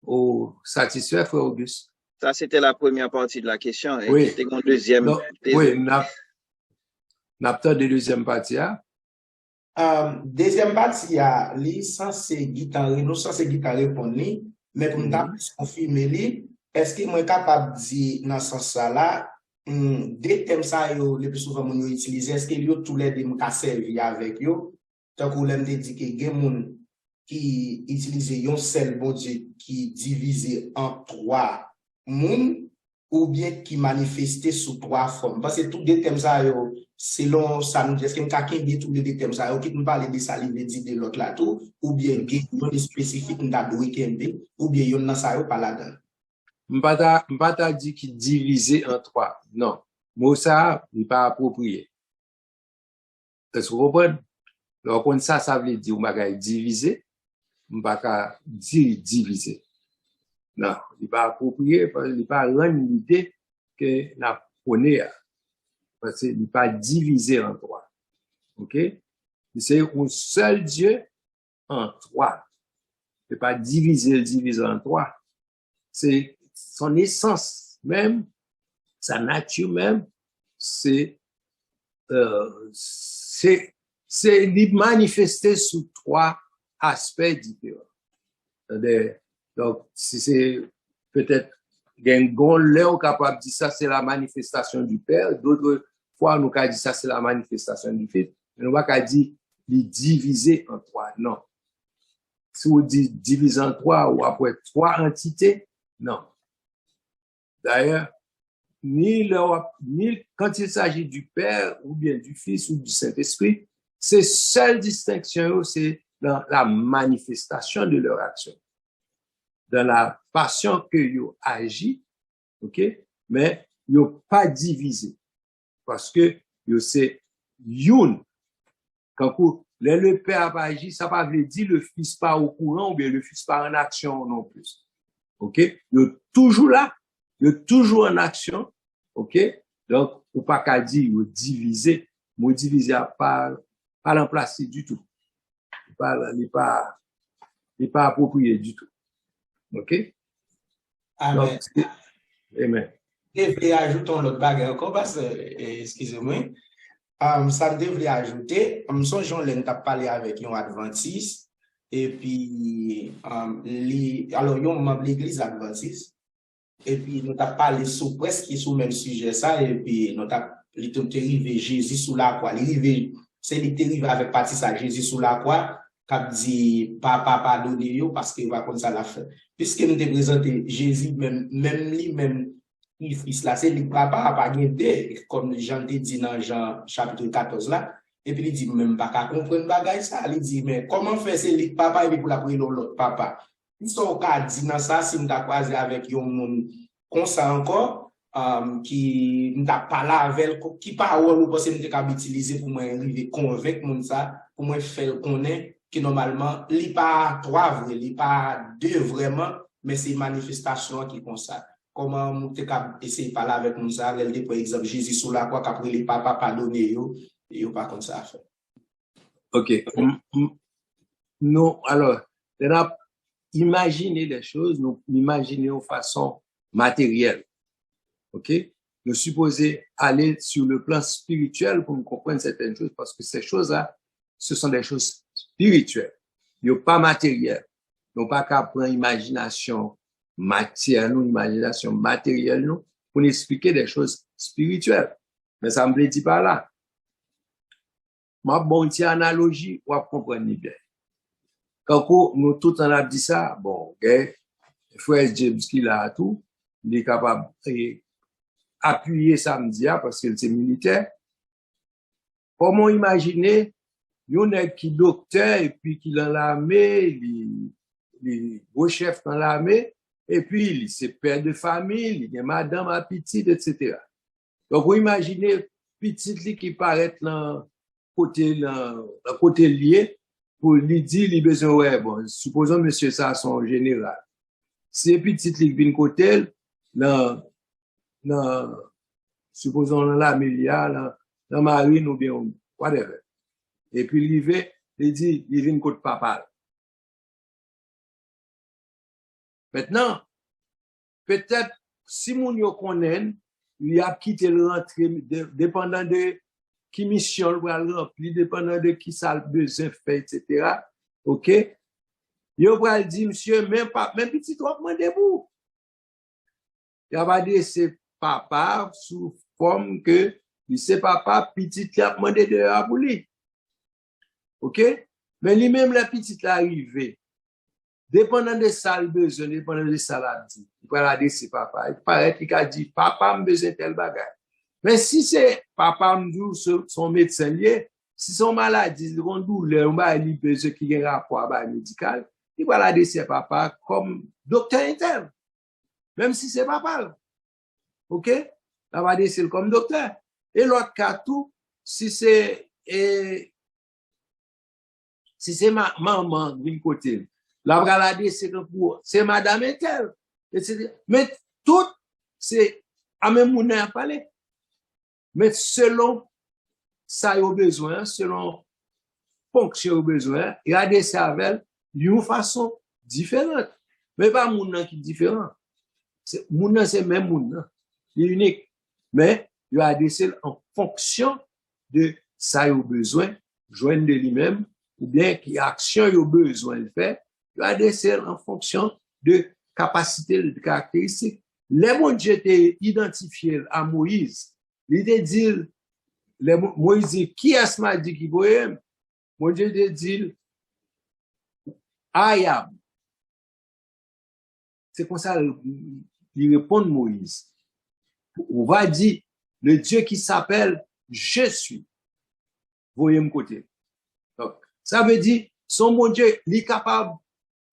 au satisfait, frère Auguste. Ça, c'était la première partie de la question. Et Oui. c'était une deuxième. Donc, oui, n'a pas de deuxième partie. Hein? Deuxième partie, li censé guitare, nous censé guitare répondre, mais pour nous confirmer, est-ce que moi capable de dire dans ce sens-là, des thèmes ça yo le plus souvent mon utiliser, est-ce que yo tous les deux m'ka servi avec yo, tant qu'on l'aime dit que gen moun qui utilise yon seul bon Dieu qui divisé en trois moun ou bien qui manifesté sous trois formes, parce que tous des thèmes ça yo selon ça nous est-ce que m'ka bien tous les thèmes ça yo qui nous parler de ça il dit de l'autre là tout ou bien gen yon spécifique m'ta doit kembe ou bien yon nan ça yo pas là-dedans. M'pata dit qu'il divisé en trois. Non. Mot ça, n'est pas approprié. Est-ce que vous comprenez? Donc, quand ça veut dire, m'bagay divisé, m'baka dire divisé. Non. Il n'est pas approprié, parce qu'il n'est pas rendre l'idée que la connaît. Parce qu'il n'est pas divisé en trois. OK? C'est un seul Dieu en trois. Il n'est pas divisé en trois. C'est son essence même, sa nature même, c'est manifesté sous trois aspects différents. Donc, si c'est peut-être là on capable de dire ça c'est la manifestation du Père, d'autres fois nous capable dire ça c'est la manifestation du Fils, mais on va pas dire diviser en trois. Non. Si on dit diviser en trois ou après trois entités, non. D'ailleurs, ni quand il s'agit du Père ou bien du Fils ou du Saint-Esprit, c'est seule distinction, c'est dans la manifestation de leur action. Dans la passion que yo agit, OK? Mais yo pas divisé. Parce que yo c'est youn. Quand le Père a agi, ça pas veut dire le Fils pas au courant ou bien le Fils pas en action non plus. OK? Yo toujours là. Il est toujours en action, OK? Donc, ou pas qu'à dire, ou diviser à pas l'emplacer du tout. Il pas approprié du tout. OK? Amen. Donc, amen. Devrait ajouter l'autre bagarre encore parce que, excusez-moi, ça devrait ajouter, songeons l'en t'a parlé avec un adventiste, et puis, alors, yon membre l'église adventiste, et puis nous avons parlé sur presque sur le même sujet ça et puis nous avons arrivé Jésus sous la croix c'est l'arrivée avec partie ça Jésus sous la croix qui dit papa pardonnez yo parce que va comme ça la fait puisque nous te présenté Jésus même il fils là c'est le papa pas gagné comme Jean te dit dans Jean chapitre 14 là et puis il dit même pas qu'à comprendre bagaille ça il dit mais comment faire c'est le papa et puis pour la prier l'autre papa. Ils sont cas dit dans ça si nous t'a croisé avec un monde comme ça encore qui nous t'a parlé avec qui parole ou parce que nous t'a utiliser pour moi arriver convaincre monde ça pour moi faire connaître que normalement il pas trois vrai il pas deux vraiment mais c'est manifestation qui comme ça comment nous t'a essayer parler avec monde ça elle par exemple Jésus sur la croix qu'après les papa pardonner yo et yo pas comme ça faire. OK. Non alors imaginer les choses, nous imaginer de façon matérielle. OK? Nous supposons aller sur le plan spirituel pour nous comprendre certaines choses parce que ces choses-là, ce sont des choses spirituelles. Ils sont pas matérielles. Ils n'ont pas qu'à prendre imagination matière, nous, imagination matérielle, nous, pour nous expliquer des choses spirituelles. Mais ça me dit pas là. Ma bonne analogie, on va comprendre bien. Quand nous tout en a dit ça, bon, okay, frère James qui l'a tout, il est capable d'appuyer ça me dit parce qu'il est militaire. Comment imaginer, yon est qui docteur et puis qui dans l'armée, les gros chefs dans l'armée, et puis c'est père de famille, il y a madame à petite, etc. Donc, vous imaginez, petit qui paraît dans côté lié, pour lui dire, il besoin, ouais, bon, supposons monsieur ça, son général. Si petit qui vient côté, supposons dans la milieu, dans marine ou bien, whatever. Et puis, il dit, il vient côté papa. Maintenant, peut-être, si mon yo connaît, il a quitté le rentrée, dépendant de qui mission le va remplir, dépendant de qui ça le besoin fait, etc. OK? Yo va dire, monsieur, même petit trop demandez-vous. Il va dire, c'est papa, sous forme que, c'est papa, petit qui a demandé de la pour lui. OK? Mais lui-même, la petite l'arrivée. Dépendant de ça, le besoin, dépendant de ça, la dit. Il va la dire, c'est papa. Il paraît qu'il a dit, papa, me besoin tel bagage. Mais si c'est papa, me dit, son médecin lié, si son maladie, il a douleur, il a besoin qui a un rapport à médical, il va la dire, c'est papa, comme docteur interne. Même si c'est papa. OK? Il va dire, c'est comme docteur. Et l'autre cas, tout, si c'est maman d'une côté, la bralade, c'est madame et tel. Mais tout, c'est à même moun à parler. Mais selon ça au besoin, selon fonction au besoin, il y a des cervelles d'une façon différente. Mais pas moun qui est différent. Moun c'est même moun. Il est unique. Mais il y a des cellules en fonction de ça au besoin, joindre de lui-même, ou bien qui action au besoin de faire. Il y a des cellules en fonction de capacité, de caractéristiques. Les mon Dieu étaient identifiés à Moïse. Il te dit, Moïse dit, qui est-ce m'a dit qui voyait? Mon Dieu te dit, I am. C'est comme ça, il répond Moïse. On va dire, le Dieu qui s'appelle Je suis. Voyez mon côté. Donc, ça veut dire, son mon Dieu, il est capable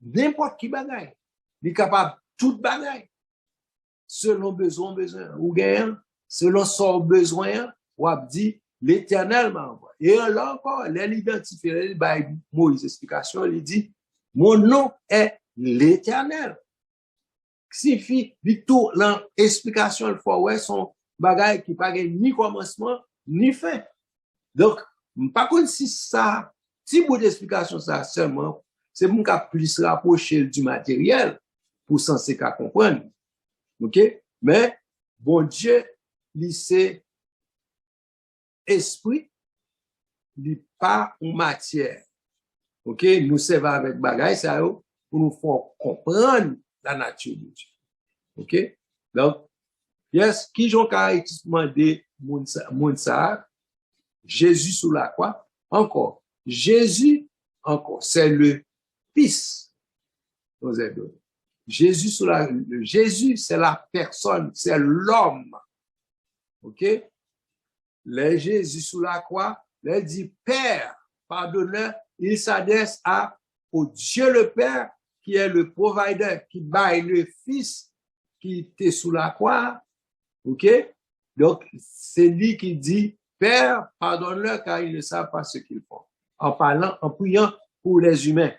n'importe qui bagaille. Il est capable tout bagaille. Selon besoin, ou gain, selon son besoin, ou a dit, l'Éternel m'a envoyé. Et là encore, l'identifié, Moïse explication, il dit, mon nom est l'Éternel. Signifie, tout l'explication, il faut ouais, son bagage qui pas ni commencement, ni fin. Donc, par contre, si ça, si bout d'explication ça seulement, c'est mon cas plus rapproché du matériel pour censé qu'à comprendre. OK? Mais, bon Dieu, c'est esprit, il pas en matière. OK? Nous servons avec bagage, ça, pour nous faire comprendre la nature de Dieu. OK? Donc, yes, qui j'ont caractéristiquement des Mounsa, Jésus sous la croix, encore. Jésus, encore, c'est le Fils. Jésus, c'est la personne, c'est l'homme. OK? Le Jésus sous la croix, il dit, Père, pardonne-leur, il s'adresse au Dieu le Père, qui est le provider, qui baille le Fils, qui était sous la croix. OK? Donc, c'est lui qui dit, Père, pardonne-leur, car ils ne savent pas ce qu'ils font. En priant pour les humains,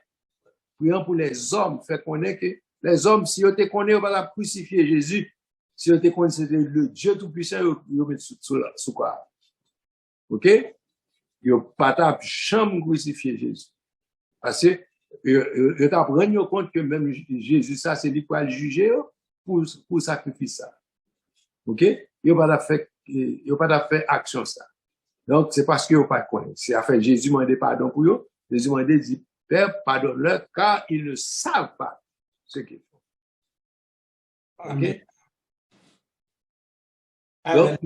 priant pour les hommes, fait connaître que les hommes, si on te connaît, on va la crucifier Jésus. Si on te connaît, c'est le Dieu Tout-Puissant, on va mettre sous quoi. OK? Yo pas t'a jamais crucifié Jésus. Parce que, je t'apprends compte que même Jésus, ça, c'est lui qui va le juger pour sacrifice ça. OK? Yo pas fait action ça. Donc, c'est parce que yo pas connaît. C'est à fait Jésus m'a demandé pardon pour eux. Jésus m'a dit, Père, pardonne-leur, car ils ne savent pas ce qu'ils font. OK? Donc,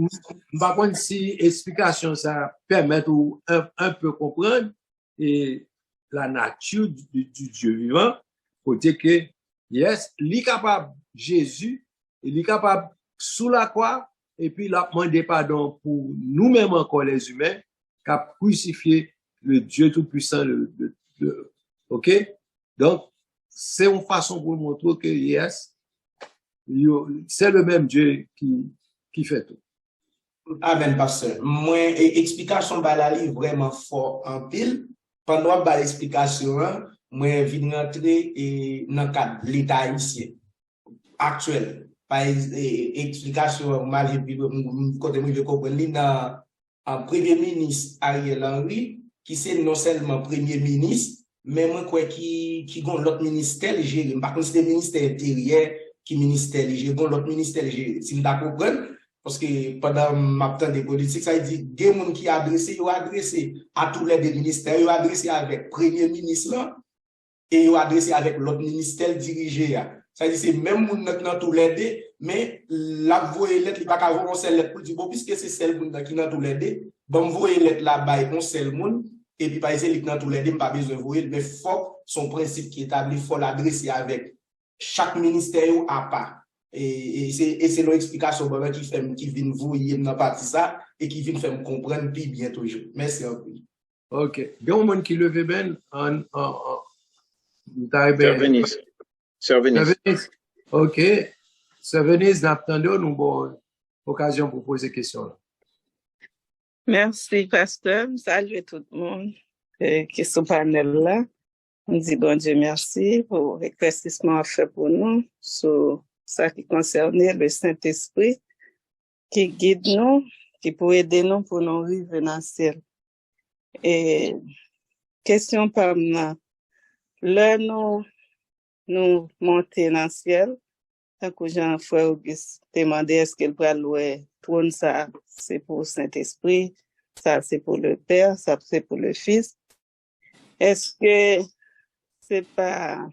par contre, si explication ça permet ou un peu comprendre et la nature du Dieu vivant, pour dire que, yes, il est capable, Jésus, il est capable sous la croix, et puis il a demandé pardon pour nous-mêmes encore les humains, qui a crucifié le Dieu Tout-Puissant, OK? Donc, c'est une façon pour montrer que, yes, c'est le même Dieu qui fait tout. Amen, pasteur. Moi, explication balali vraiment fort en pile. Pendant que l'explication, moi, vine rentrer dans le cadre de l'État haïtien actuel. Par explication, côté moi, je comprends, dans un premier ministre Ariel Henry, qui c'est non seulement premier ministre, mais moi, quoi, qui gon l'autre ministère, géré. Par contre, c'est le ministère intérieur qui ministère, géré, gon l'autre ministère, géré. Si vous comprenez, parce que pendant ma temps de politique, ça veut dire, des gens qui adressé, ils ont adressé à tous les ministères, ils ont adressé avec le premier ministre là, et ils ont adressé avec l'autre ministère dirigé. Ça veut dire, c'est même moun dans tous les deux, mais la voie lettre, il n'y a pas qu'à voir un seul lettre pour dire, bon, puisque c'est celle moun qui dans tous les deux, bon, voie lettre là-bas, un seul moun, et puis, par exemple, il dans tous les deux, pas besoin de voir, mais faut son principe qui est établi, faut l'adresser avec chaque ministère à part. Et c'est l'explication qui vient vous dans partie ça et qui vient faire me comprendre puis bien toujours. Merci un peu. OK. Il y a un monde qui levait ben en Sœur Venise. OK. Sœur Venise, n'attendons nous bonne occasion pour poser question là. Merci, pasteur. Salut tout le monde qui est sur le panel là. On dit bon Dieu merci pour l'éclaircissement fait pour nous sur ça qui concerne le Saint-Esprit qui guide nous, qui peut aider nous pour nous vivre dans le ciel. Et question par là, là nous monter dans le ciel, tant que Jean-Frère Auguste demandait est-ce qu'il peut louer trône ça, c'est pour le Saint-Esprit, ça c'est pour le Père, ça c'est pour le Fils. Est-ce que c'est pas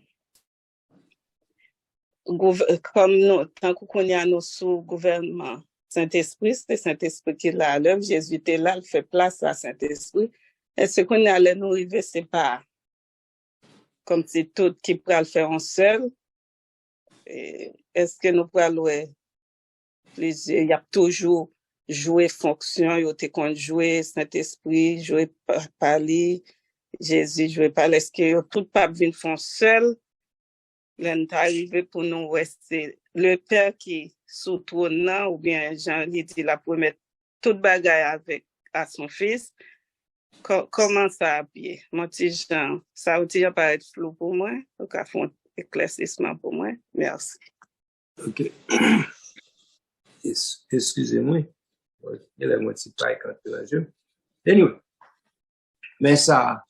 comme nous, tant qu'on y a nous sous gouvernement Saint-Esprit, c'est Saint-Esprit qui est là à l'œuvre, Jésus était là, il fait place à Saint-Esprit. Est-ce qu'on y allait nous arriver, c'est pas comme si tout qui pourrait le faire en seul? Est-ce que nous pourrions plusieurs, il y a toujours joué fonction, il y a été joué Saint-Esprit, joué parler, Jésus joué parler, est-ce que tout pas vient faire seul? L'un arrivé pour nous rester le Père qui sous trône ou bien Jean dit la pour mettre toute bagaille avec à son fils. Comment ça a pied? Mon petit Jean, ça aussi paraît flou pour moi, donc à fond éclaircissement pour moi. Merci. OK. Excusez-moi. Il y a la moitié paille quand tu vas jouer. Anyway. Mais ça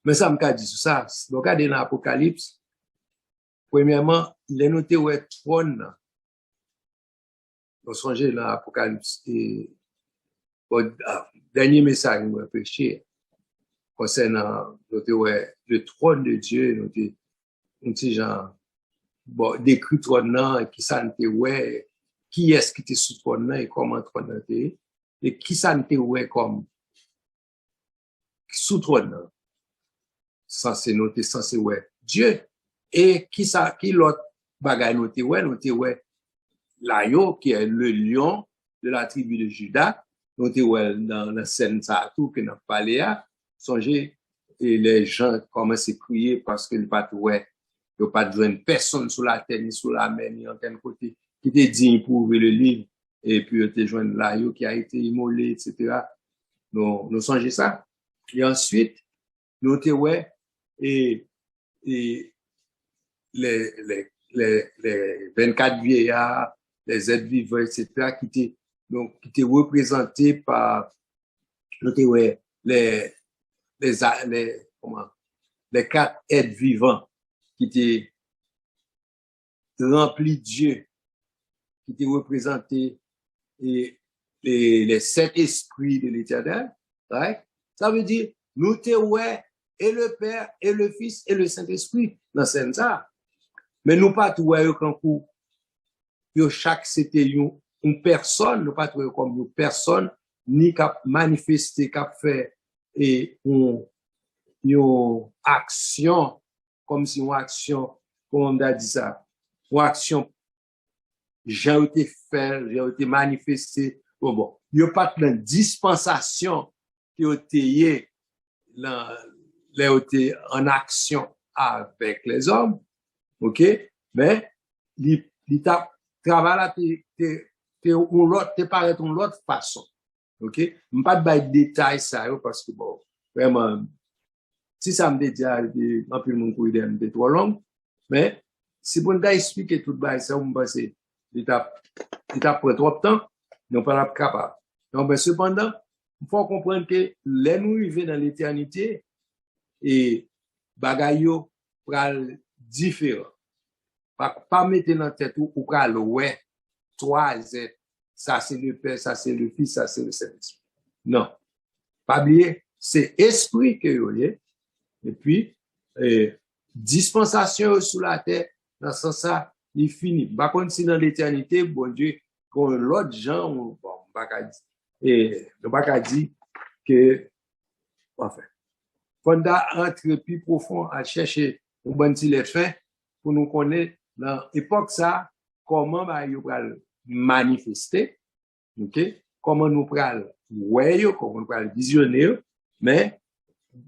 me dit ça. Donc, regardez dans l'Apocalypse. Premièrement, il est noté où est trône. On songeait dans l'Apocalypse. Et dernier message, nous prêché concernant noté où est le trône de Dieu, noté un petit genre, bon, décrit trône, qui ça n'était ouais, qui est-ce qui était sous trône et comment trône était, et qui ça n'était ouais comme sous trône. Censé noter, censé ouais Dieu. Et qui l'autre bagaille noté ouais, l'agneau, qui est le lion de la tribu de Juda, noté ouais, dans la scène, ça, tout, que n'a pas là, songez, et les gens commencent à crier parce que le pas ouais, il n'y a pas de personne sur la terre, ni sur la mer, ni en quel côté, qui était digne pour ouvrir le livre, et puis, il te joindre l'agneau qui a été immolé, etc. Nous songez ça. Et ensuite, noté ouais, et les 24 vieillards, les êtres vivants, etc., qui étaient représentés par, les 4 êtres vivants qui étaient remplis de Dieu, qui étaient représentés, et les 7 esprits de l'Éternel, right? Ça veut dire, nous et le Père, et le Fils, et le Saint-Esprit, dans ce ça. Mais nous pas tout comme coup, chaque c'était une personne, nous pas tout comme une personne, ni cap manifester, cap faire, et une action, comme si une action, comme on a dit ça, une action, j'ai été fait, j'ai été manifesté, bon, il n'y a pas de dispensation qui a été en action avec les hommes, ok, mais il t'a travail là, t'es paraît une autre façon. OK? M'pas de bail détail ça, parce que bon, vraiment, si ça me dit, en plus, mon coup, il est trop long, mais si vous expliquer tout bail ça, on pense, il t'a pris trop de temps, nous pas capable. Donc, mais cependant, il faut comprendre que les nous vivons dans l'éternité et bagay yo pral différent. Pas mettre dans tête ou pral ouais, trois êtres, ça c'est le Père, ça c'est le Fils, ça c'est le Saint-Esprit. Non. Pas oublier, c'est esprit que yo est. Et puis, dispensation sous la terre, dans ce sens ça, il finit. Par contre, si dans l'éternité, bon Dieu, qu'on l'autre gens, bon, on va dire que, enfin, quand on entre plus profond à chercher un bon les faits pour nous connaître dans l'époque ça, comment nous allons manifester, ok? Comment nous allons voir, comment nous allons visionner, mais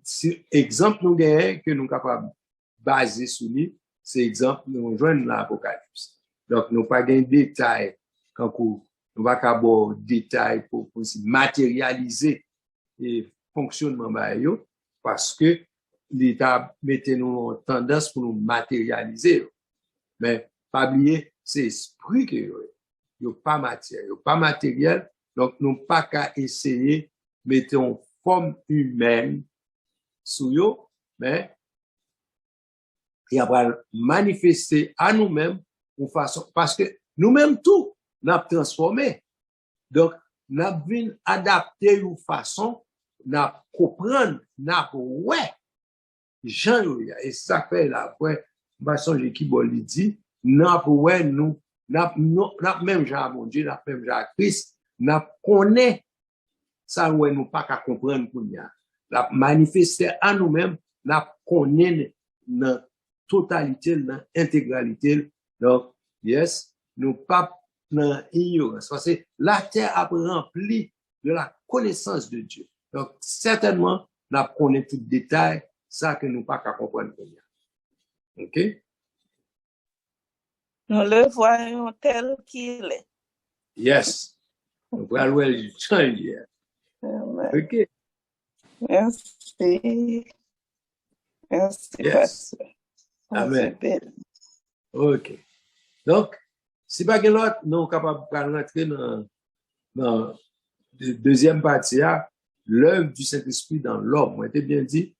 si exemple nous gagnons que nous sommes capables de baser sur lui, c'est exemple nous joignons l'Apocalypse. Donc nous pas gain détail quand nous va pas avoir détail pour matérialiser et fonctionnement bayo parce que l'État mettait nous en tendance pour nous matérialiser. Mais pas oublier c'est esprit que yo pas matière, yo pas matériel, donc nous pas qu'à essayer mettre en forme humaine sous yo, mais il va manifester à nous-mêmes une façon, parce que nous-mêmes tout, nous avons transformé. Donc, nous avons adapté une façon, nous avons comprendre, nous avons ouais, Jean, et ça fait là, après, façon, qui lui dit, nous avons ouais, nous même Jean, mon Dieu, nous même Jean Christ, nous connaissons ça, ouais, nous pas qu'à comprendre pour nous. La manifester à nous-mêmes, la connaître dans totalité, dans intégralité. Donc, yes, nous pas dans ignorance. Parce que la terre a rempli de la connaissance de Dieu. Donc, certainement, nous connaissons tout détail, ça que nous pas qu'à comprendre. OK? Nous le voyons tel qu'il est. Yes. Nous allons le changer. OK? Merci. Merci, Yes. pasteur. Amen. OK. Donc, si pas que l'autre, nous sommes capables de rentrer dans la deuxième partie, l'œuvre du Saint-Esprit dans l'homme. Moi, j'ai bien dit,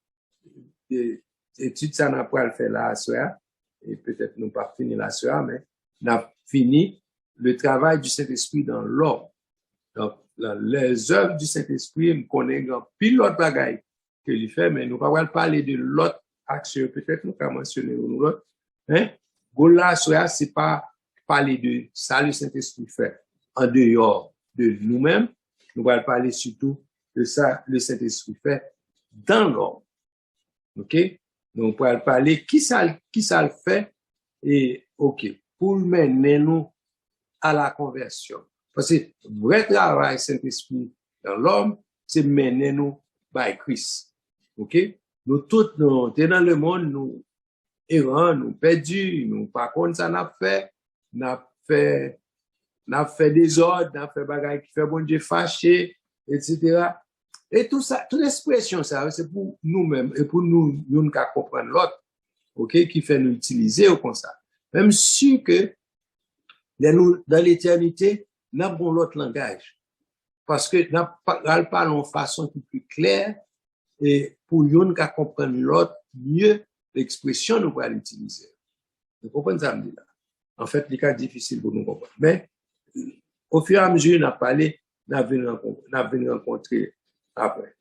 étude ça n'a pas le faire là, soir, et peut-être nous pas fini la soir, mais nous avons fini le travail du Saint-Esprit dans l'homme. Donc, les œuvres du Saint-Esprit, nous connaissons pile l'autre bagaille que lui fait, mais nous ne pouvons pas parler de l'autre action, peut-être nous avons mentionné l'autre. Hein? Là, c'est pas parler de ça le Saint-Esprit fait en dehors de nous-mêmes. Nous allons parler surtout de ça le Saint-Esprit fait dans l'homme. OK? Donc, on va parler qui ça le fait et OK, pour mener nous à la conversion. Parce que le vrai travail Saint-Esprit dans l'homme, c'est mener nous by Christ. OK? Nous tous, nous sommes dans le monde, nous errants, nous perdus, nous pas contre ça n'a fait des ordres, n'a fait bagaille qui fait bon Dieu fâché, etc. Et tout ça, toute expression, ça, c'est pour nous-mêmes et pour nous qu'à comprendre l'autre, OK, qui fait nous utiliser au comme ça. Même si que, dans l'éternité, nous avons l'autre langage. Parce que nous parlons en façon plus claire et pour nous qu'à comprendre l'autre mieux, l'expression nous va l'utiliser. Vous comprenez ça, me dit là? En fait, les cas difficiles pour nous comprendre. Mais, au fur et à mesure, on a parlé, on a venu rencontrer après.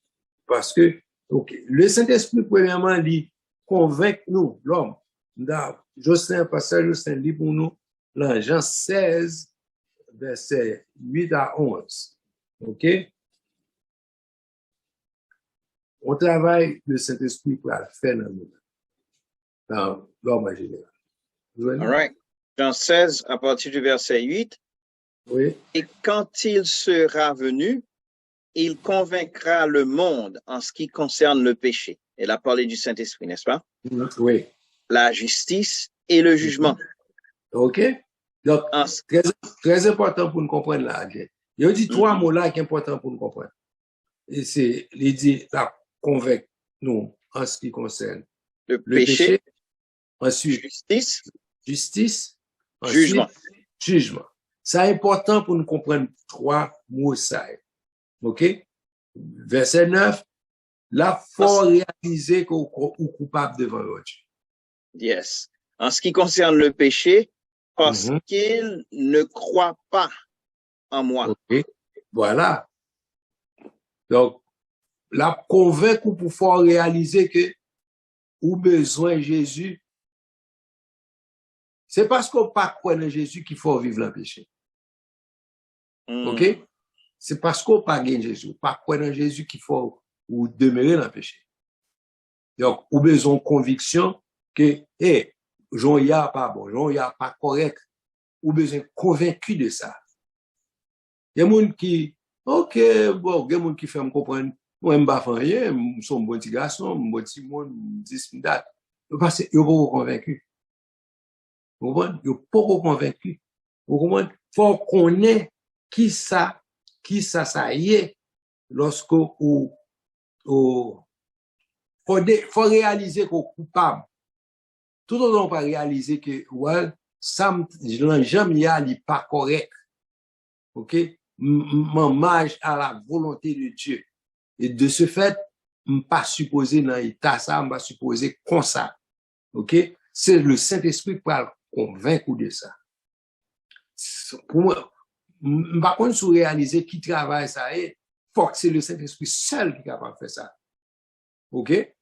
Parce que, OK, le Saint-Esprit, premièrement, il convainc nous, l'homme. Jocelyn, pasteur Jocelyn, dit pour nous, dans Jean 16, verset 8 à 11. OK? On travaille le Saint-Esprit pour le faire dans l'homme en général. All right. Jean 16, à partir du verset 8. Oui. Et quand il sera venu, il convaincra le monde en ce qui concerne le péché. Elle a parlé du Saint-Esprit, n'est-ce pas? Oui. La justice et le jugement. OK. Donc, En- très important pour nous comprendre là. Il y a dit trois mots là qui sont importants pour nous comprendre. Et c'est, il dit, la convaincre nous en ce qui concerne le le péché, péché, ensuite justice, ensuite jugement. jugement. C'est important pour nous comprendre trois mots ça. OK? Verset 9, là, faut réaliser qu'on est coupable devant l'autre. Yes. En ce qui concerne le péché, parce qu'il ne croit pas en moi. OK? Voilà. Donc, la convaincre pour pouvoir réaliser que ou besoin de Jésus, c'est parce qu'on pas croit en Jésus qu'il faut vivre le péché. OK? C'est parce qu'on pas gagne Jésus, pas croit en Jésus qu'il faut ou demeurer dans le péché. Donc, ou besoin de conviction que, Jean ya pas bon, Jean ya pas correct, ou besoin convaincu de ça. Il y a des gens qui, OK, bon, il y a des gens qui font me comprendre, moi, je ne pas rien, je suis un bon petit garçon, un bon petit monde, 10 date. Parce que, ils ne sont pas convaincus. Vous comprenez? Ils ne sont pas convaincus. Vous comprenez? Faut qu'on ait qui ça y est, lorsque faut réaliser qu'on est coupable. Tout le monde pas réaliser que, ouais, ça, j'aime y aller pas correct. OK? M'hommage à la volonté de Dieu. Et de ce fait, pas supposé dans l'état ça, pas supposé comme ça. OK? C'est le Saint-Esprit qui va convaincre de ça. Pour moi, par contre, si vous réalisez qui travaille ça, faut que c'est le Saint-Esprit seul qui est capable de faire ça. OK?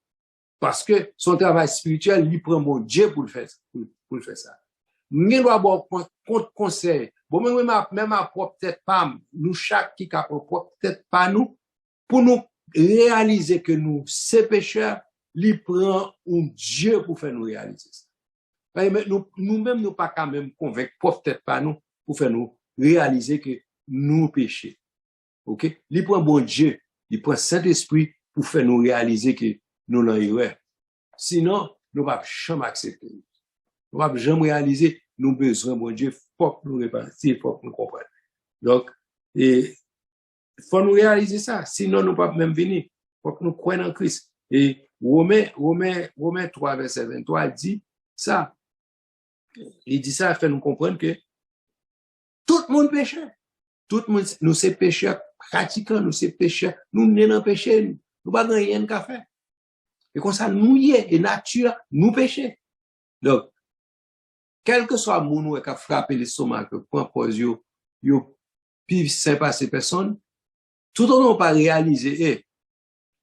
Parce que son travail spirituel, il prend mon Dieu pour le faire, pour faire ça. Nous doit avoir compte conseil. Bon, même à propre peut-être pas, nous chaque qui a propre peut-être pas nous, pour nous réaliser que nous, ces pécheurs, il prend un Dieu pour faire nous réaliser ça. Nous-mêmes, nous pas quand même convaincre, peut-être pas nous, pour faire nous réaliser que nous péchons. OK? Il prend bon Dieu, il prend Saint-Esprit pour faire nous réaliser que nous l'en erreur. Sinon, nous ne pouvons jamais accepter. Nous ne pouvons jamais réaliser nous besoin de bon Dieu, faut que nous répartissions, il faut que nous comprenions. Donc, il faut nous réaliser ça. Sinon, nous ne pouvons même venir. Il faut que nous croyons en Christ. Et Romains 3, verset 23, dit ça. Il dit ça, fait nous comprendre que tout le monde péche. Tout le monde, nous sommes pécheurs pratiquants, nous sommes pécheurs, nous sommes dans le péché, nous ne pouvons rien faire. Et comme ça, nous y est, et nature, nous péchons. Donc, quel que soit le monde qui a frappé l'estomac, que prend pause, yo pire sympa ces personnes, tout le monde pas réaliser,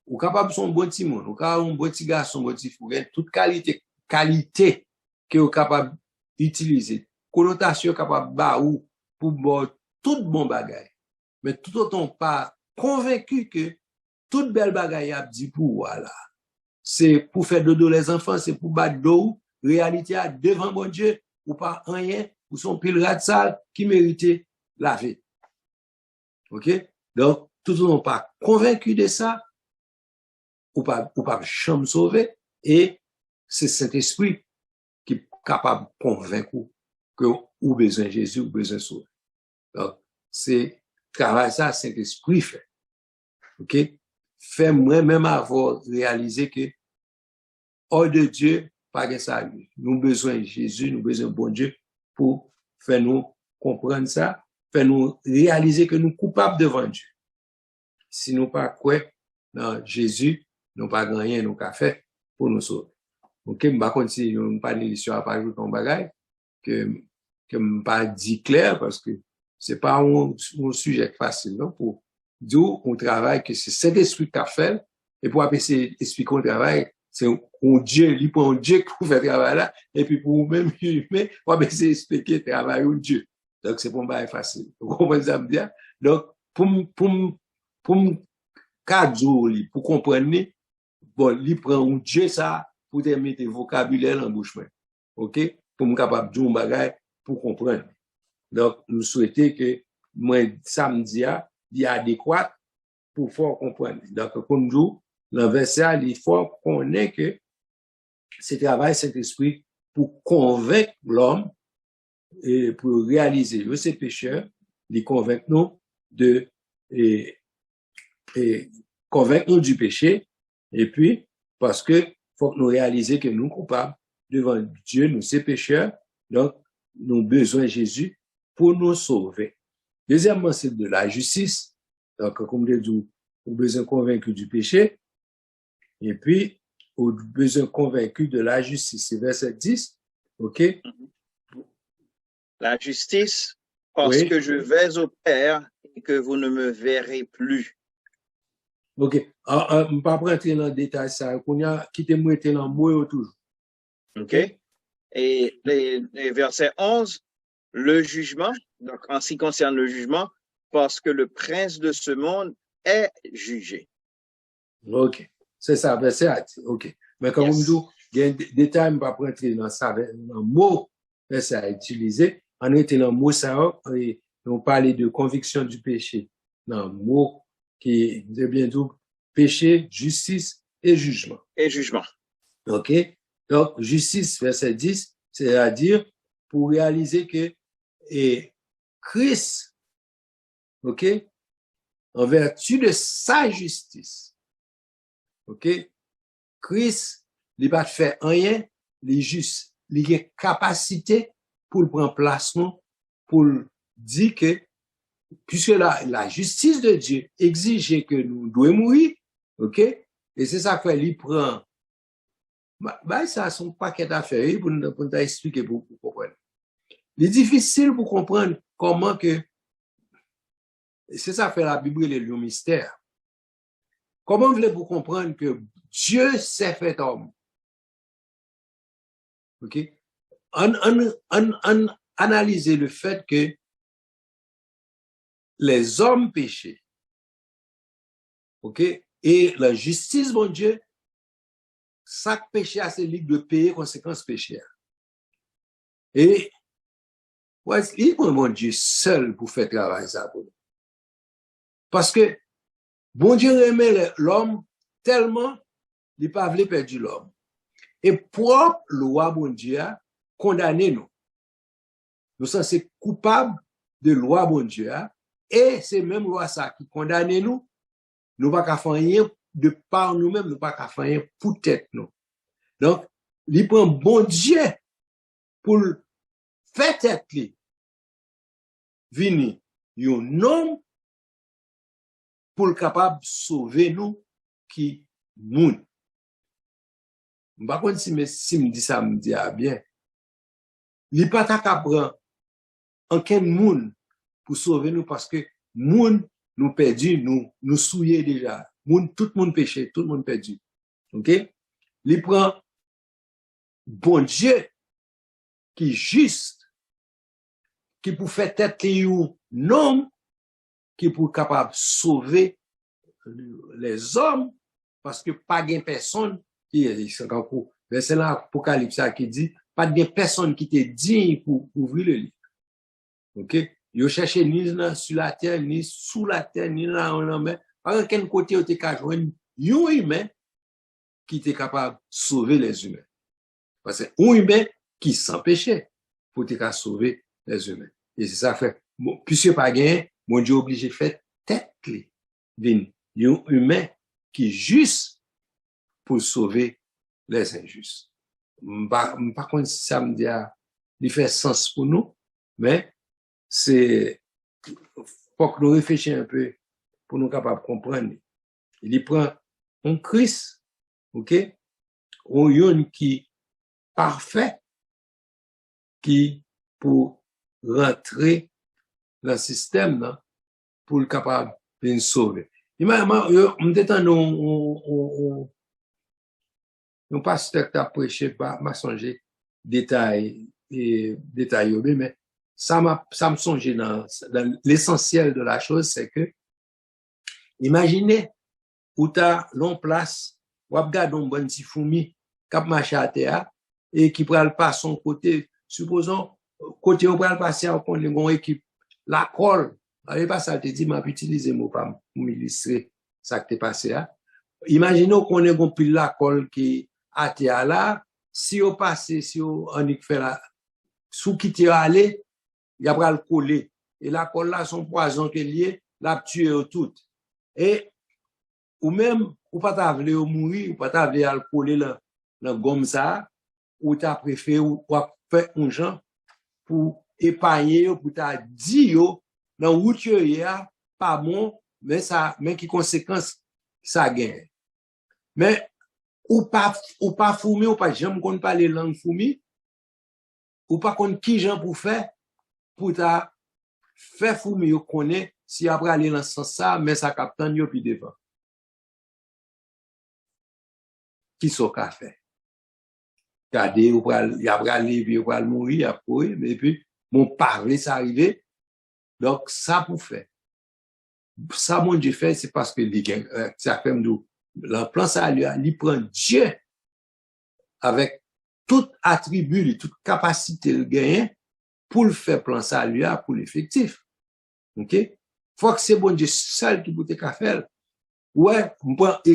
ou capable son bon petit monde, ou capable un bon petit garçon, un bon petit fou, toute qualité que vous capable d'utiliser, connotation capable ba ou pour bon, tout bon bagay. Mais tout autant pas convaincu que toute belle bagay a dit pour voilà. C'est pour faire dodo les enfants, c'est pour battre d'eau, réalité à devant mon Dieu, ou pas rien, ou son pile rat sale qui méritait la vie. OK? Donc, tout le monde pas convaincu de ça, ou pas jamais sauver, et c'est cet esprit qui est capable de convaincre que ou besoin de Jésus, ou besoin de sauver. Donc, c'est travail ça, cet esprit fait. OK? Fait moi-même avoir réalisé que, hors de Dieu, pas de salut. Nous besoin de Jésus, nous besoin de bon Dieu pour faire nous comprendre ça, faire nous réaliser que nous sommes coupables devant Dieu. Si nous pas croyons dans Jésus, nous pas rien nous qu'a fait pour nous sauver. OK, par contre, si nous pas l'histoire par exemple ton bagage que pas dit clair parce que c'est pas un sujet facile non pour d'où on travaille que c'est cet esprit qui a fait et pour appeler esprit qu'on travaille c'est un Dieu, il prend un Dieu pour faire travail là et puis pour même humain on va essayer expliquer travail au Dieu. Donc c'est pas pas facile. Vous comprenez ça bien? Donc pour cadre pour comprendre bon, il prend un Dieu ça pour te mettre vocabulaire en bouche. OK? Pour me capable de dire un bagage pour comprendre. Donc, nous souhaitons que moi, samedi, il y a adéquat pour faire comprendre. Donc, comme nous, dans le verset, il faut qu'on ait que ce travail, cet esprit, pour convaincre l'homme et pour réaliser ces pécheurs, les convaincre nous convaincre nous du péché, et puis, parce que faut que nous réaliser que nous coupables devant Dieu, nous ces pécheurs, donc, nous avons besoin de Jésus pour nous sauver. Deuxièmement, c'est de la justice. Donc, comme je dis, nous avons besoin convaincu du péché, et puis, nous avons besoin convaincu de la justice. C'est verset 10, ok? La justice, parce Oui. que je vais au Père et que vous ne me verrez plus. Ok. Je ne vais pas rentrer dans le détail ça. Qu'on a quitté moi dans le mot toujours. OK? Et les versets 11, le jugement, donc en ce qui concerne le jugement, parce que le prince de ce monde est jugé. Ok. C'est ça, verset 8. Ok. Mais comme Yes. vous dites, il y a des détails, je ne vais pas rentrer dans ça, dans le mot, verset à utiliser. On était dans le mot ça, et on parlait de conviction du péché. Dans le mot qui est bien tout, péché, justice et jugement. Et jugement. OK? Donc, justice, verset 10, c'est-à-dire pour réaliser que Christ, OK, en vertu de sa justice, OK, Christ, il n'a pas fait rien, il juste, il a capacité pour le prendre place, non, pour dire que, puisque la justice de Dieu exige que nous devons mourir, OK, et c'est ça qu'il prend. Ça, son paquet d'affaires pour nous expliquer pour comprendre. Il est difficile pour comprendre comment que, c'est ça fait la Bible et le mystère. Comment voulez-vous comprendre que Dieu s'est fait homme? OK? Analyser le fait que les hommes péchaient. OK? Et la justice, mon Dieu, chaque péché a ses ligues de payer conséquences péchères. Et, il est mon Dieu seul pour faire travail ça pour nous. Parce que, bon Dieu aimait l'homme tellement, il n'a pas voulu perdre l'homme. Et propre loi, bon Dieu, a condamné nous. Nous sommes coupables de loi, bon Dieu, et c'est même loi ça qui condamne nous. Nous pas qu'à faire rien de par nous-mêmes, nous pas qu'à faire rien pour tête nous. Donc, il prend bon Dieu pour faire tête li. Vini, un homme pour le capable de sauver nous qui moun. Par contre, si me dit ça, me dit bien. Il pas ta prendre aucun moun pour sauver nous parce que moun nous perdu, nous souillé déjà. Moun, tout le monde péché, tout le monde perdu. OK? Il prend bon Dieu qui est juste, qui pour faire tête un homme qui pour capable de sauver les hommes parce que pas de personne qui est encore verset là Apocalypse qui dit pas de personne qui était digne pour ouvrir le livre. OK? Yo cherché ni sur la terre ni sous la terre ni là en mer par quel côté on était capable joindre un humain qui était capable de sauver les humains. Parce que un humain qui sans péché pour être sauver les humains. Et c'est ça fait puisque pas gain mon Dieu obligé de faire tête clé d'un humain qui est juste pour sauver les injustes. Par contre, ça me dit, il fait sens pour nous, mais c'est, faut que nous réfléchissions un peu pour nous capables de comprendre. Il prend un Christ, OK, un qui parfait, qui pour rentrer dans le système, là, pour le capable de nous sauver. Un pasteur qui a prêché, m'a songé détail, mais ça me songé dans l'essentiel de la chose, c'est que, imaginez, où t'as l'on place, ou regarde un bon petit fourmi, cap marché à terre, et qui prend le pas son côté, supposons, côté où prend le passer, on prend une équipe, la colle, allez pas ça te dit, m'a utilisé mot pour m'illustrer ça qui t'est passé là. Imaginez qu'on ait un pile la colle qui à terre là, si on passe, si on y fait là, sous qui t'est allé, il y a le coller. Et la colle là, son poison qui est lié, l'a tué tout. Et, ou même, ou pas t'avler au mourir, ou pas t'avler à le coller le gomme ça, ou t'as préféré, ou fait un genre pour épargner, pour t'a dit, dans route, il y a pas bon, mais qui conséquence ça gagne. Mais, ou pas foumer, ou pas jamais qu'on parle langue foumer, ou pas qu'on qui gens pour faire, pour ta faire foumer, ou connaît, si après aller dans ce sens ça, mais ça capte yo puis devant. Qui sont qu'a fait? Regardez, il y a aller, puis il va mourir, après, et puis, mon parler, ça arrivé. Donc, ça pour faire. Ça, mon Dieu fait, c'est parce que ça fait nous, le plan ça, il prend Dieu avec tout attribut, toute capacité de gagner pour le faire plan ça, pour l'effectif. OK? Faut que c'est bon Dieu seul qui peut te faire. Ouais,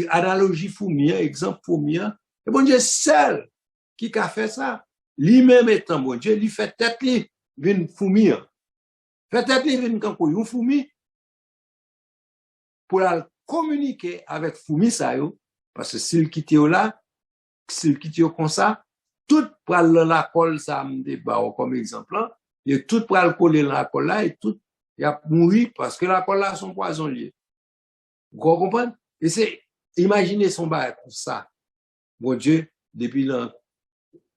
analogie fourmière, exemple fourmière, c'est bon Dieu seul qui a fait ça. Lui-même étant bon Dieu, lui fait tête lui, vient fourmire. Fait tête lui, vient quand une fourmi, pour la communiquer avec fourmi ça yo, parce que s'il quitte là, s'il quitte comme ça, tout pour la colle ça me débat comme exemple là, et tout pour le coller la colle là et tout il a mouru parce que la colle là son poison lié. Vous comprenez? Et c'est imaginez son bail pour ça. Mon Dieu, depuis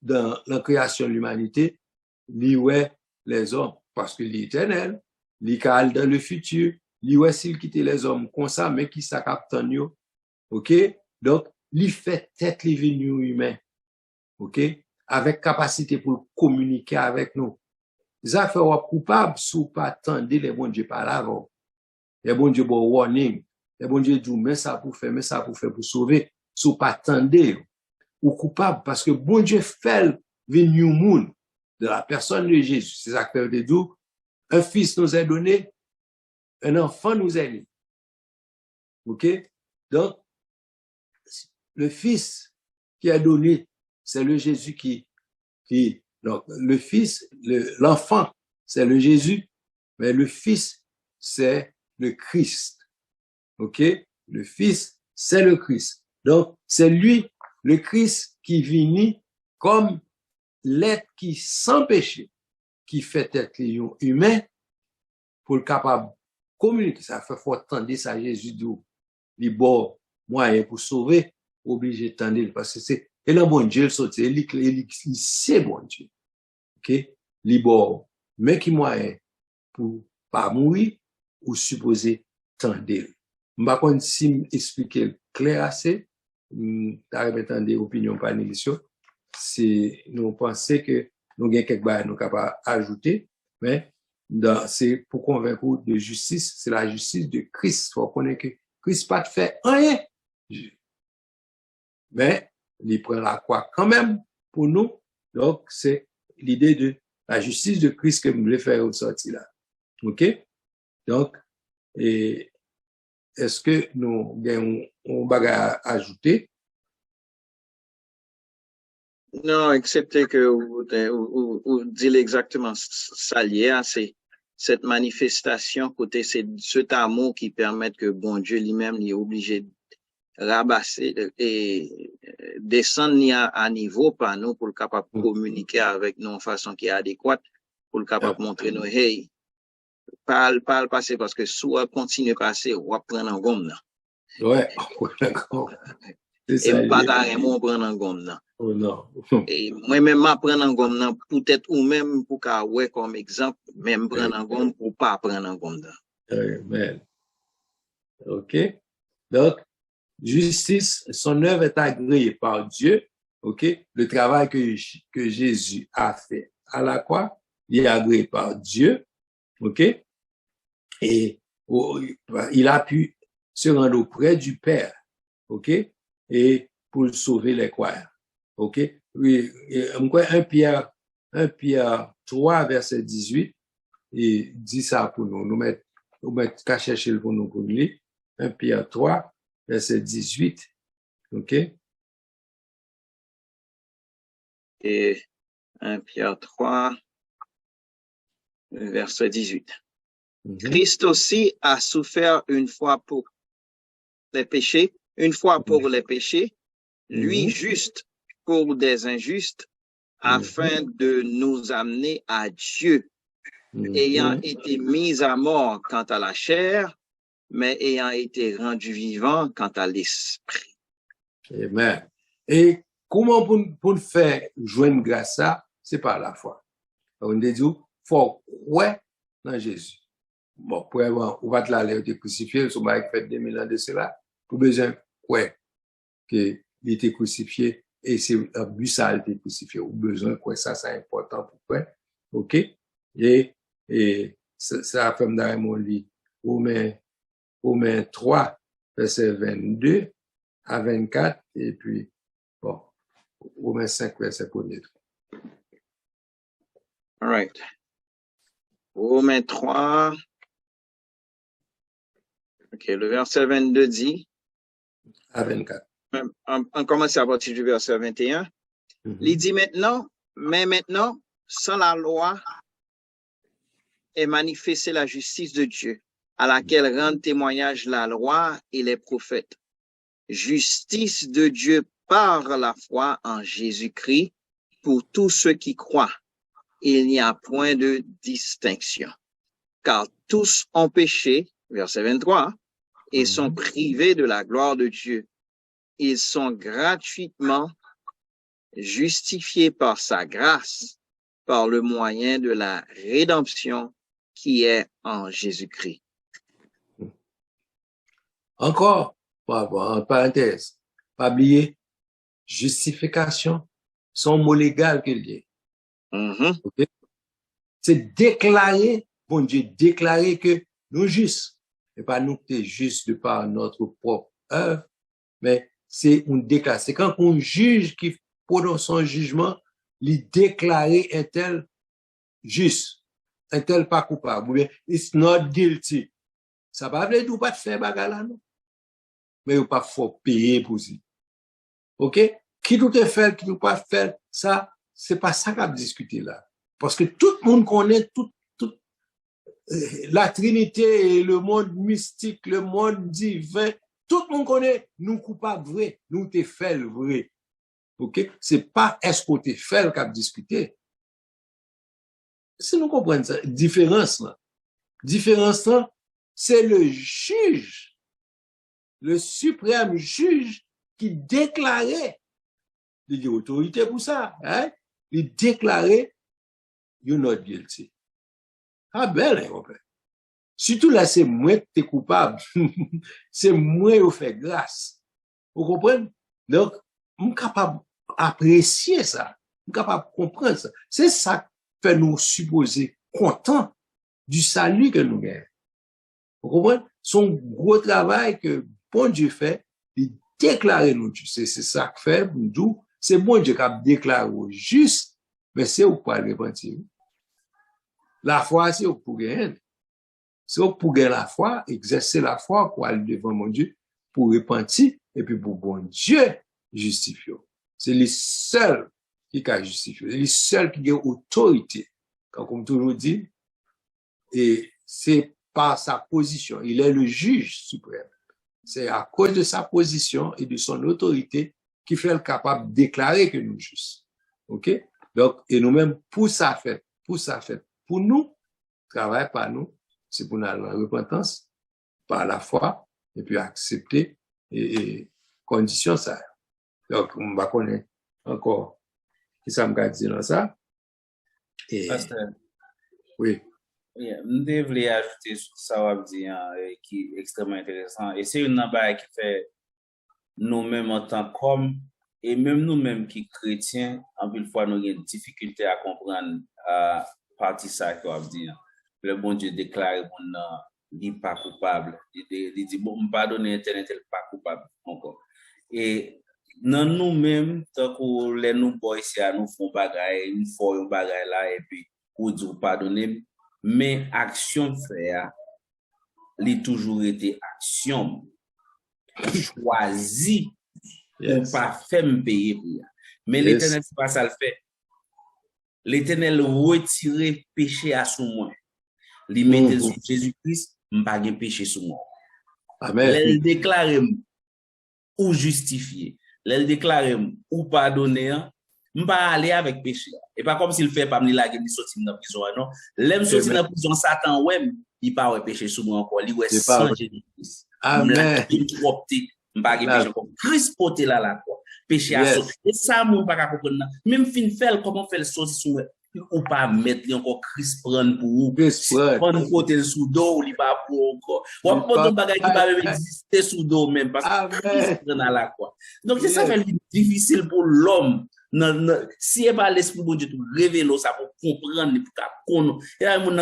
dans la création de l'humanité, lui ouais les hommes parce que l'éternel, lui cal dans le futur, lui ouais s'il quitte les hommes comme ça mais qui ça capte yo. OK? Donc, lui fait tête les venus humains. OK? Avec capacité pour communiquer avec nous. Ça fait coupable sous pas attendre les bons Dieu par l'avant. Les bons Dieu bon warning. Les bons Dieu dit mais ça pour faire pour sauver. Sous pas attendre ou coupable parce que bon Dieu fait venir au monde de la personne de Jésus. C'est ça que fait de tout. Un fils nous est donné, un enfant nous est né. OK? Donc, le fils qui a donné, c'est le Jésus donc, le fils, l'enfant, c'est le Jésus, mais le fils, c'est le Christ. OK? Le fils, c'est le Christ. Donc, c'est lui, le Christ, qui vient comme l'être qui, sans péché, qui fait être humain pour le capable de communiquer. Ça fait faut attendre ça, Jésus dit, il bon moyen pour sauver, obligé de tendre, parce que c'est, et le bon Dieu, il c'est bon Dieu. OK? Libre, mais qui moyen pour pas mourir ou supposer tendre. M'pa kon si m'expliquer clair assez, t'as remettant des opinions panélistes, c'est, nous pensons que nous avons quelques bails nous capables ajouter, mais c'est pour convaincre de justice, c'est la justice de Christ. Faut connaître que Christ pas fait rien. Mais, il prend la croix quand même pour nous. Donc, c'est l'idée de la justice de Christ que nous voulons faire ressortir là. OK? Donc, est-ce que nous avons un bagage à ajouter? Non, excepté que vous dites exactement ça lié, c'est cette manifestation côté cet amour qui permet que bon Dieu lui-même est obligé de rabasser et descendre à niveau par nous pour le capable de communiquer avec nous en façon qui est adéquate pour le capable de montrer nous hey parle passer parce que soit continue passer ou prendre en gomme là. Ouais, d'accord. Et pas carrément prendre en gomme là. Oh non. Et moi-même, prendre en gomme là, peut-être ou même pour qu'à ouais comme exemple, même prendre en gomme ou pas prendre en gomme là. Amen. OK? Donc, justice, son œuvre est agréée par Dieu. OK? Le travail que Jésus a fait à la croix, il est agréé par Dieu. OK? Et il a pu se rendre auprès du Père. OK? Et pour sauver les croyants. OK? Oui, 1 Pierre 3, verset 18, il dit ça pour nous. Nous mettre qu'à chercher pour nous pour lire. 1 Pierre 3, verset 18. OK? Et 1 Pierre 3, verset 18. Mhm. Christ aussi a souffert une fois pour les péchés, lui Mhm. juste pour des injustes, afin de nous amener à Dieu, ayant été mis à mort quant à la chair, mais ayant été rendu vivant quant à l'esprit. Amen. Et comment pour faire joindre grâce ça, c'est par la foi. On dit, faut croire dans Jésus. Bon, pour avoir, on va te l'aller te crucifié, on va faire 2000 ans de cela, pour besoin croire qu'il était crucifié et c'est un but ça a été crucifié. Ou besoin quoi ça, c'est important pour toi. OK? Et ça fait dans mon livre, Romains 3, verset 22 à 24, et puis, bon, Romains 5, verset 1er. All right. Romains 3. OK, le verset 22 dit. À 24. On commence à partir du verset 21. Il dit maintenant, sans la loi est manifestée la justice de Dieu, à laquelle rendent témoignage la loi et les prophètes. Justice de Dieu par la foi en Jésus-Christ pour tous ceux qui croient. Il n'y a point de distinction. Car tous ont péché, verset 23, et sont privés de la gloire de Dieu. Ils sont gratuitement justifiés par sa grâce, par le moyen de la rédemption qui est en Jésus-Christ. Encore, en parenthèse, pas oublier, justification, son mot légal qu'il y a. Okay? C'est déclarer, bon Dieu, déclarer que nous justes, et pas nous qui sommes justes de par notre propre œuvre, mais c'est une déclaration. C'est quand on juge qui prononce son jugement, il déclarer un tel juste, un tel pas coupable, ou bien, it's not guilty. Ça va veut dire pas de faire bagarre là, non? Mais il pas faut payer pour ça. OK? Qui tout est fait, qui tout pas faire, ça, c'est pas ça qu'on discuter là. Parce que tout le monde connaît la Trinité et le monde mystique, le monde divin, tout le monde connaît nous coupables vrais, nous t'es fait le vrai. OK? C'est pas est-ce qu'on t'es fait qu'on discuter. Si nous comprenons ça, différence là, c'est le juge, le suprême juge qui déclarait, il y a autorité pour ça, hein? Il déclarait, you're not guilty. Ah ben, hein, mon père. Surtout là, c'est moi qui t'es coupable. C'est moi qui fait grâce. Vous comprenez? Donc, je suis capable d'apprécier ça. Je suis capable de comprendre ça. C'est ça qui fait nous supposer contents du salut que nous gagnons. Vous comprenez? Son gros travail que bon Dieu fait, il déclare nous juste. C'est ça que fait, nous, c'est bon Dieu qui a déclaré juste, mais c'est où pour repentir. La foi, c'est où pour gagner. C'est où pour gagner la foi, exercer la foi pour aller devant mon Dieu, pour repentir, et puis pour bon Dieu justifier. C'est le seul qui a justifié. C'est le seul qui a autorité. Comme toujours dit, et c'est par sa position. Il est le juge suprême. C'est à cause de sa position et de son autorité qui fait le capable de déclarer que nous justes. OK? Donc, et nous-mêmes, pour nous, travail par nous, c'est pour la repentance, par la foi, et puis accepter et condition ça. Donc, on va connaître encore qui ça me dit dans ça. Et, Pasteur. Oui. Nous devons ajouter ça on dit qui est extrêmement intéressant et c'est une balle qui fait nous-mêmes en tant qu'hommes et même nous-mêmes qui chrétiens en plus fois nous avons une difficulté à comprendre partie ça qu'on dit. Le bon Dieu déclare qu'on n'est pas coupable. Il dit bon pardonner tel pas coupable encore. Et non nous-mêmes tant que les nous boys ici nous font bagaille, nous font bagaille là et puis pour dire pardonner. Mais action faire, il a toujours été action. Choisi pour pas faire me payer pour ça. Mais l'Éternel, c'est pas ça le fait. L'Éternel retire péché à son moins. Li mette sur Jésus-Christ, m'pa gen péché sous moi. Amen. L'elle déclare ou justifié. L'elle déclare ou pardonné, m'pa aller avec péché. Et pas comme s'il fait pas me la gen sorti dans prison non. L'aime sorti dans prison Satan ouais, il pas ouais péché sous moi encore, il ouais sans Jésus-Christ. Amen. M'pa gen péché encore. Christ porté là la croix. Péché à sauter. Et ça moun pas comprendre. Même fin faire comment faire sorti sous moi. Ou pas mettre encore Christ prendre pour vous. Prendre côté sous dos ou li pas pour encore. Ou pas de bagage qui va même exister sous dos même parce que Christ prend à la croix. Donc c'est ça fait difficile pour l'homme. Si il pas l'esprit de Dieu tout révéler ça pour comprendre pour connaître. Et là mon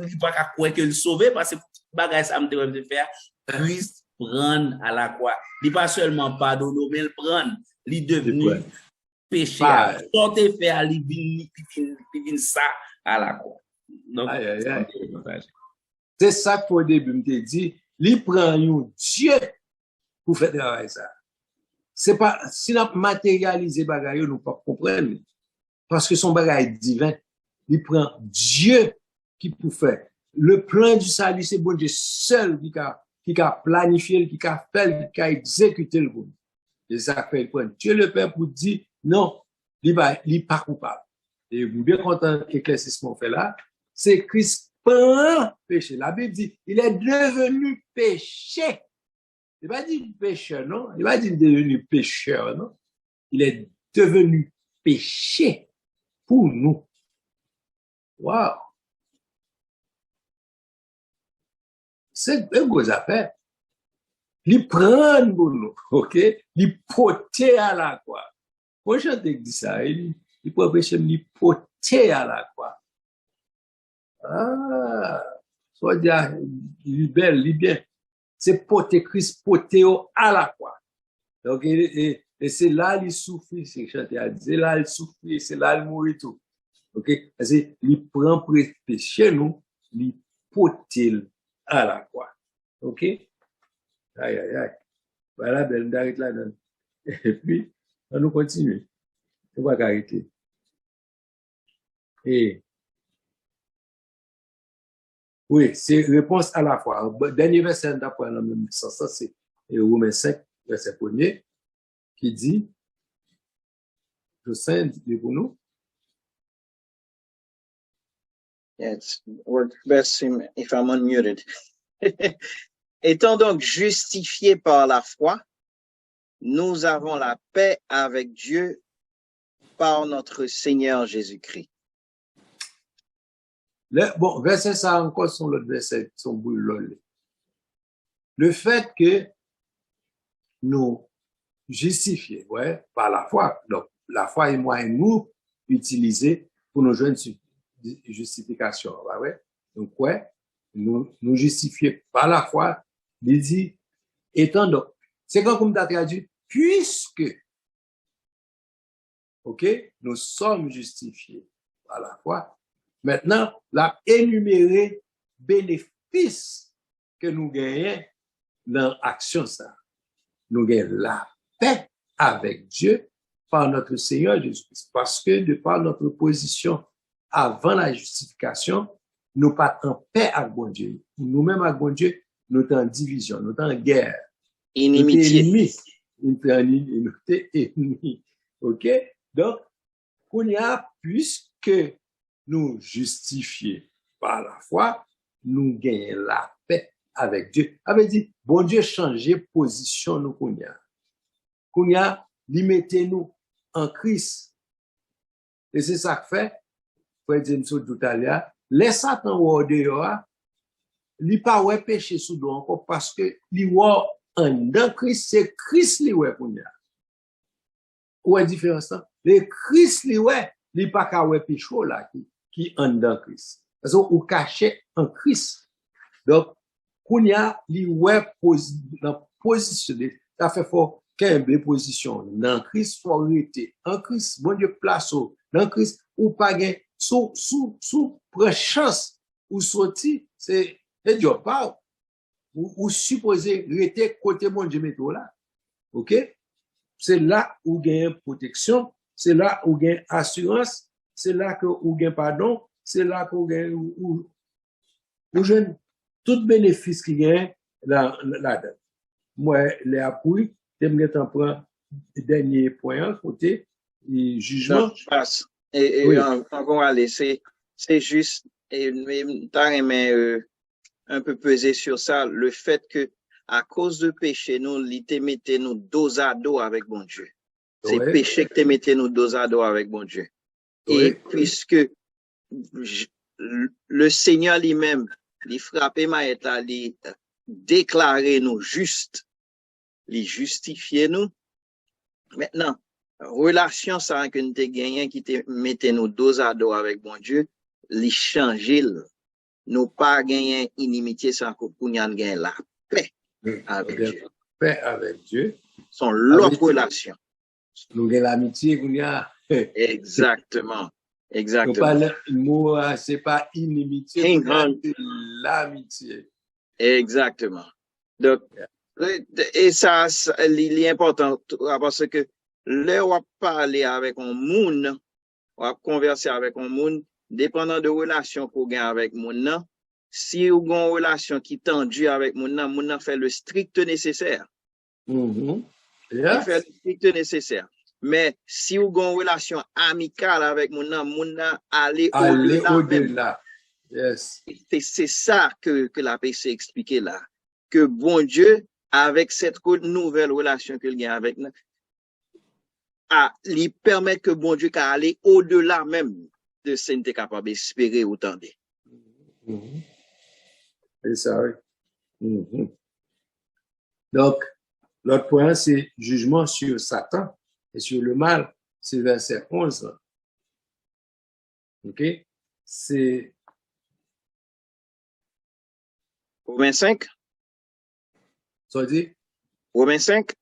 il pas croire que le sauver parce que bagage ça me faire Christ prendre à la croix. Il pas seulement pardonner mais le prendre, il devenu péché, sortez faire livin ça à la croix. Donc, c'est ça qu'au début, me dit, il prend un Dieu pour faire travail ça. C'est pas, si on matérialisé bagaille, nous pas comprendre. Parce que son bagage divin, il prend Dieu qui peut faire. Le plan du salut, c'est bon Dieu seul qui a planifié, qui a fait, qui a exécuté le bon. Et ça fait le Dieu le Père pour dire, non, il n'est pas coupable. Et vous bien content que l'éclaircissement fait là, c'est Christ prend péché. La Bible dit, il est devenu péché. Il va dire pécheur, non? Il va dire devenu pécheur, non? Il est devenu péché pour nous. Wow! C'est une grosse affaire. Il prend pour nous, ok? Il porter à la croix. Quand je te dis ça, il peut pécher, il porter à la croix. Ah! Soit dire, il est belle, il est bien. C'est porter Christ, porter à la croix. Donc, et c'est là il souffre, c'est chanté à dire, c'est là il souffre, c'est là il mourit tout. Ok? Parce qu'il prend péché nous, il porter à la croix. Ok? Aïe, aïe, aïe. Voilà, ben, d'arrêter là. Et puis, on nous continue. On va arrêter. Et, oui, c'est réponse à la fois. Dernier verset d'après dans le même sens, ça c'est Romains 5, verset 1er, qui dit, je sais, dites-vous nous. Yes, work best if I'm unmuted. Étant donc justifiés par la foi, nous avons la paix avec Dieu par notre Seigneur Jésus-Christ. Bon, verset ça encore sont l'autre verset, son boulot. Le fait que nous justifiés, ouais, par la foi. Donc, la foi est moyen nous utiliser pour nous joindre justification, ouais. Donc, ouais, nous justifiés par la foi, il dit, étant donc, c'est comme tu as traduit, puisque, ok, nous sommes justifiés par la foi. Maintenant, la énumérer bénéfices que nous gagnons dans l'action ça. Nous gagnons la paix avec Dieu par notre Seigneur Jésus-Christ. Parce que de par notre position avant la justification, nous pas en paix avec bon Dieu. Nous-mêmes avec bon Dieu, nous sommes en division, nous sommes en guerre. Inimitié. Nous sommes ennemis. OK? Donc, puisque nous justifiés par la foi, nous gagnons la paix avec Dieu. Avait dit, bon Dieu changer position nous Kounia, li mettez nous en Christ. Et c'est ça que fait, frère James tout à l'heure, les Satan ou dehors, li pas ouais péché sous dos encore parce que li wa en dans Christ, c'est Christ li ouais Kounia. Ou est différence là? Le Christ li ouais, li pas ka ouais péché là qui en dans Christ. Parce que ou caché en Christ. Donc, Kounia li ouais position, ça fait fort quelle position dans Christ faut arrêter en Christ bon Dieu place dans Christ ou pas gain sous prend chance ou sorti c'est Dieu parle ou supposé rester côté bon Dieu métro là. OK, c'est là où gain protection, c'est là où gain assurance, c'est là que où gain pardon, c'est là que où gain Nous jeunes, tout bénéfice qui gagne là-dedans. Moi, les appuis, j'aimerais t'en prendre le dernier point, côté jugement. Non, passe. Oui. Encore aller, c'est juste, et t'as aimé un peu peser sur ça, le fait que à cause de péché, nous, il te mettait nous dos à dos avec bon Dieu. C'est Ouais. péché que te mettait nous dos à dos avec bon Dieu. Oui. Et puisque le Seigneur lui-même, il frappait Maët là, il déclarait nous justes, il justifiait nous. Maintenant, relation ça que nous te gagné qui te mettait nous dos à dos avec bon Dieu, il changeait. Nous pas gagné inimitié sans que nous gagné la paix avec Dieu. Paix avec Dieu. Son l'autre relation. Nous avons l'amitié, nous avons. Exactement. Exactement. Le mot, c'est pas inimitié, c'est l'amitié. Exactement. Donc, et ça, il est important parce que là, on va parler avec un monde, on va converser avec un monde, dépendant de relation qu'on gagne avec monde, si on a une relation qui est tendue avec monde fait le strict nécessaire. Mm-hmm. Yes. Il fait le strict nécessaire. Mais si vous avez une relation amicale avec mon aller au-delà. Yes. C'est ça que la PC expliqué là. Que bon Dieu, avec cette nouvelle relation qu'il y a avec nous, lui permet que bon Dieu qu'à aller au-delà même de ce qu'il est capable d'espérer ou tendre. Mm-hmm. C'est ça, oui. Mm-hmm. Donc, l'autre point, c'est jugement sur Satan. Et sur le mal, c'est verset 11. OK? C'est Romains 5? Ça dit? Romains 5?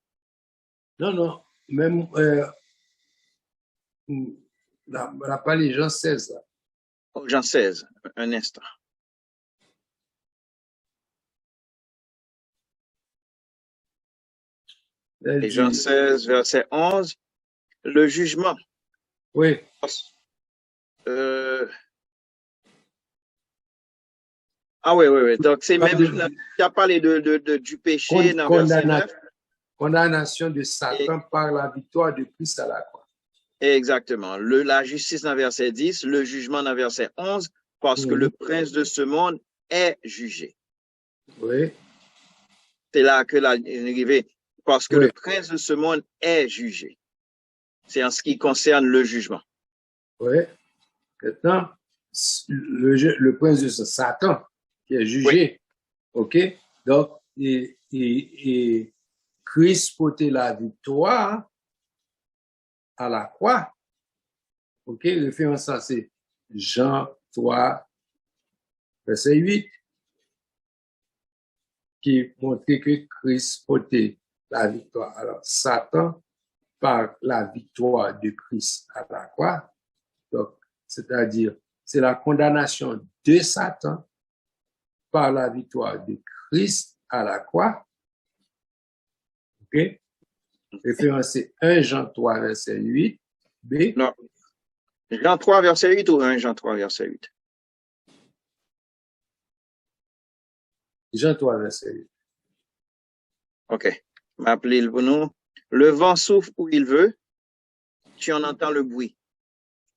Non. Même, la parole Jean 16. Là. Oh, Jean 16, un instant. Et Jean 16, verset 11, le jugement. Oui. Oui. Donc, c'est même, tu as parlé du péché dans verset 9. Condamnation de Satan par la victoire de Christ à la croix. Exactement. La justice dans verset 10, le jugement dans verset 11, parce que le prince de ce monde est jugé. Oui. C'est là que la arrivée. Parce que le prince de ce monde est jugé. C'est en ce qui concerne le jugement. Oui. Maintenant, le prince de Satan qui est jugé. Oui. OK? Donc, et Christ portait la victoire à la croix. OK? Référence à c'est Jean 3, verset 8, qui montrait que Christ portait la victoire. Alors, Satan, par la victoire de Christ à la croix, donc, c'est-à-dire, c'est la condamnation de Satan par la victoire de Christ à la croix. OK? Référence 1 Jean 3, verset 8. B. Non. Jean 3, verset 8 ou 1 Jean 3, verset 8? Jean 3, verset 8. OK. M'appeler pour nous. Le vent souffle où il veut. Tu en entends le bruit.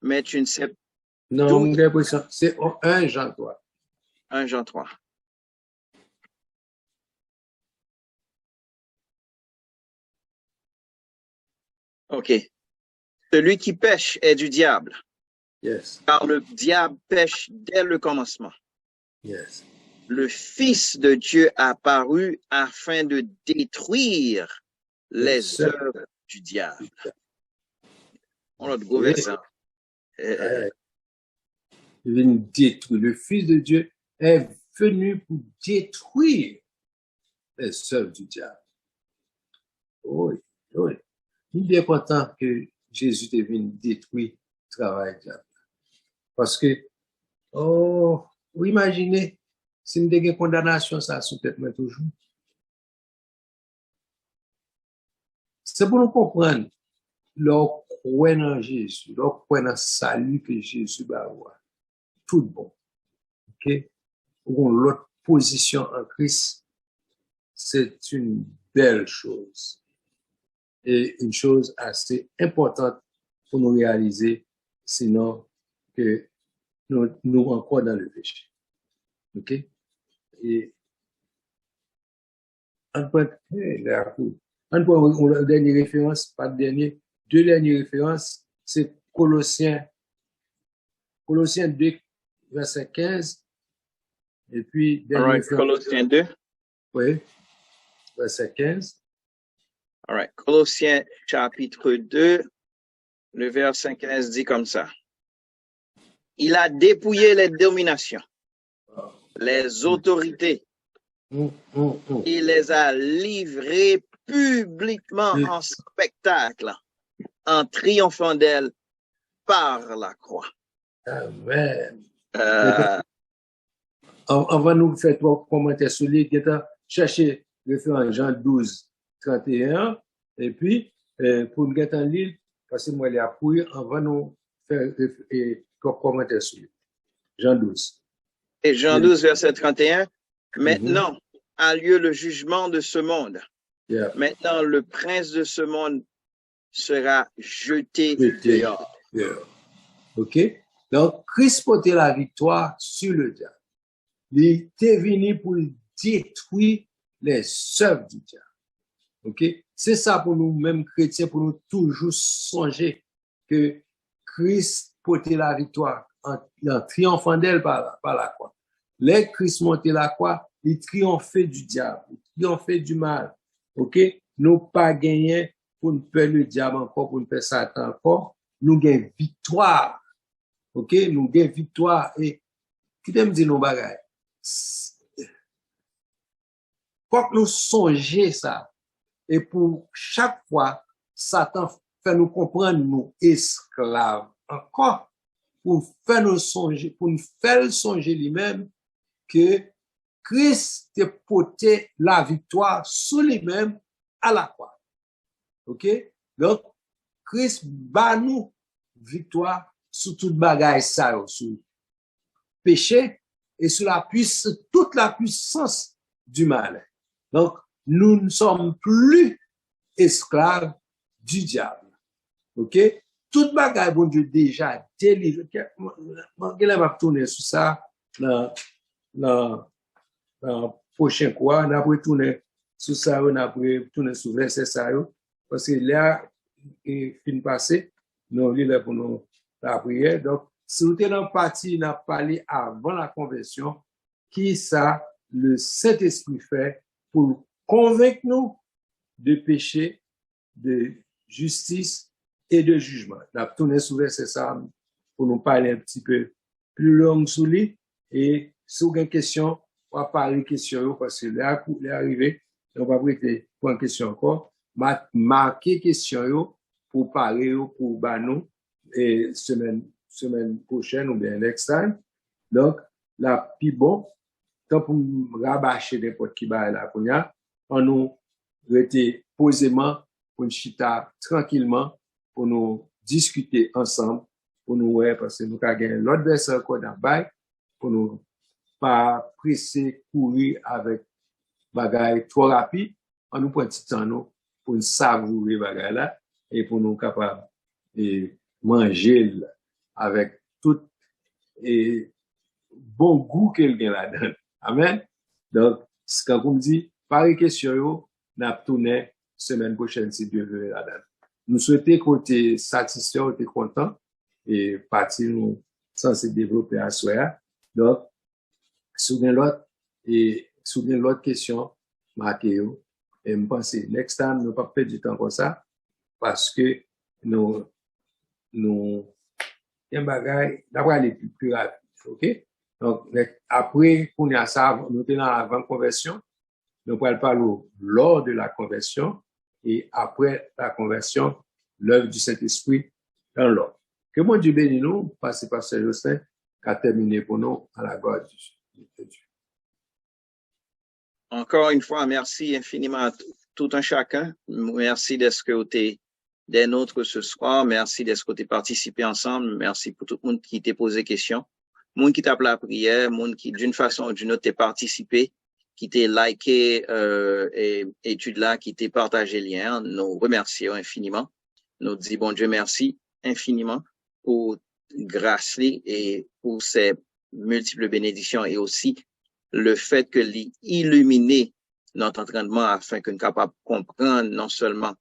Mais tu ne sais. Non, c'est 1 Jean 3. 1 Jean 3. OK. Celui qui pêche est du diable. Yes. Car le diable pêche dès le commencement. Yes. Le Fils de Dieu apparu afin de détruire les œuvres du diable. On a de gros versets. Le Fils de Dieu est venu pour détruire les œuvres du diable. Oui. Il est bien content que Jésus est venu détruire le travail du diable. Parce que, vous imaginez, si nous avons une condamnation, ça sous tête toujours. C'est pour nous comprendre, leur croix dans Jésus, leur croix dans le salut que Jésus va avoir. Tout bon. OK? ou l'autre position en Christ, c'est une belle chose. Et une chose assez importante pour nous réaliser, sinon que nous encore dans le péché. OK? Et on peut la dernière référence, pas de dernier, deux dernières références, c'est Colossiens 2, verset 15, et puis All Colossiens 2. Oui, verset 15. All right. Colossiens chapitre 2, le verset 15 dit comme ça. Il a dépouillé les dominations, les autorités. Il les a livrées publiquement en spectacle, en triomphant d'elles par la croix. Amen. On va nous faire trois commentaires sur lui, chercher référence Jean 12, 31, et puis, pour nous mettre en ligne, parce que moi, il y a pour on va nous faire trois commentaires sur lui. Jean 12. Et Jean 12, verset 31, maintenant a lieu le jugement de ce monde. Yeah. Maintenant, le prince de ce monde sera jeté dehors. Yeah. OK? Donc, Christ portait la victoire sur le diable. Il était venu pour détruire les œuvres du diable. OK? C'est ça pour nous-mêmes chrétiens, pour nous toujours songer que Christ portait la victoire en triomphant d'elle par la croix. Les Christ montait la croix, il triomphait du diable, il triomphait du mal. OK? Nous pas gagné pour nous perdre le diable encore, pour nous perdre Satan encore. Nous gagnons victoire. OK? Nous gagnons victoire. Et qui t'aime dire nos bagailles? Quand nous songeons ça, et pour chaque fois, Satan fait nous comprendre nous esclaves. Encore, pour faire nous songer, pour nous faire songer lui-même que Christ a porté la victoire sur lui-même à la croix. OK? Donc, Christ bat nous victoire sur toute bagaille ça, sur péché et sur toute la puissance du mal. Donc, nous ne sommes plus esclaves du diable. OK? Toute bagaille, bon Dieu, déjà délivré. Je vais tourner sur ça dans prochain cours. On a tourner sur ça, on a tourner sur verset ça, parce que là, il fin passé, nous lisons pour nous la prière. Donc, si vous êtes dans le parti, on a parlé avant la conversion, qui ça, le Saint-Esprit fait pour convaincre nous de péché, de justice et de jugement. On a tourné sur verset ça pour nous parler un petit peu plus long sur lui. Et si vous avez une question, on va parler de questions parce que là, il est arrivé, on va prêter pour une question encore. Marquer question pour parler pour banou et semaine prochaine ou bien next time. Donc, là, puis bon, tant pour rabâcher n'importe qui va là, on nous rester posément pour nous chita tranquillement, pour nous discuter ensemble, pour nous ouais, parce que nous avons gagné l'autre verset encore dans le bail, pour nous pas presser, courir avec bagaille trop rapide, on nous prend petit temps nous pour nous savourer bagaille là et pour nous capables de manger avec tout et bon goût qu'il y a là-dedans. Amen. Donc, quand vous me dites, pareil question, n'a tourné semaine prochaine si Dieu veut là-dedans. Nous souhaitons qu'on soit satisfait, qu'on soit content et partir nous censé développer à soi. Donc, souvenez l'autre question, marquez-vous. Et je pense que next time, nous pas perdre du temps comme ça, parce que nous, un bagage, d'avoir aller plus rapide. OK? Donc, après, qu'on y a ça, nous sommes dans l'avant-conversion. Nous allons parler lors de la conversion et après la conversion, l'œuvre du Saint-Esprit dans l'ordre. Que mon Dieu bénisse nous, parce que Pasteur Jocelyn a terminé pour nous à la gloire de Dieu. Encore une fois, merci infiniment à tout un chacun. Merci d'être côté des nôtres ce soir. Merci d'être côté participer ensemble. Merci pour tout le monde qui t'a posé question. monde qui tape la prière, monde qui d'une façon ou d'une autre t'est participé, qui t'est liké étude là, qui t'est partagé lien, nous remercions infiniment. Nous disons bon Dieu merci infiniment pour grâce et pour ces multiples bénédictions et aussi le fait que l'illuminer notre entraînement afin que nous soyons capables de comprendre non seulement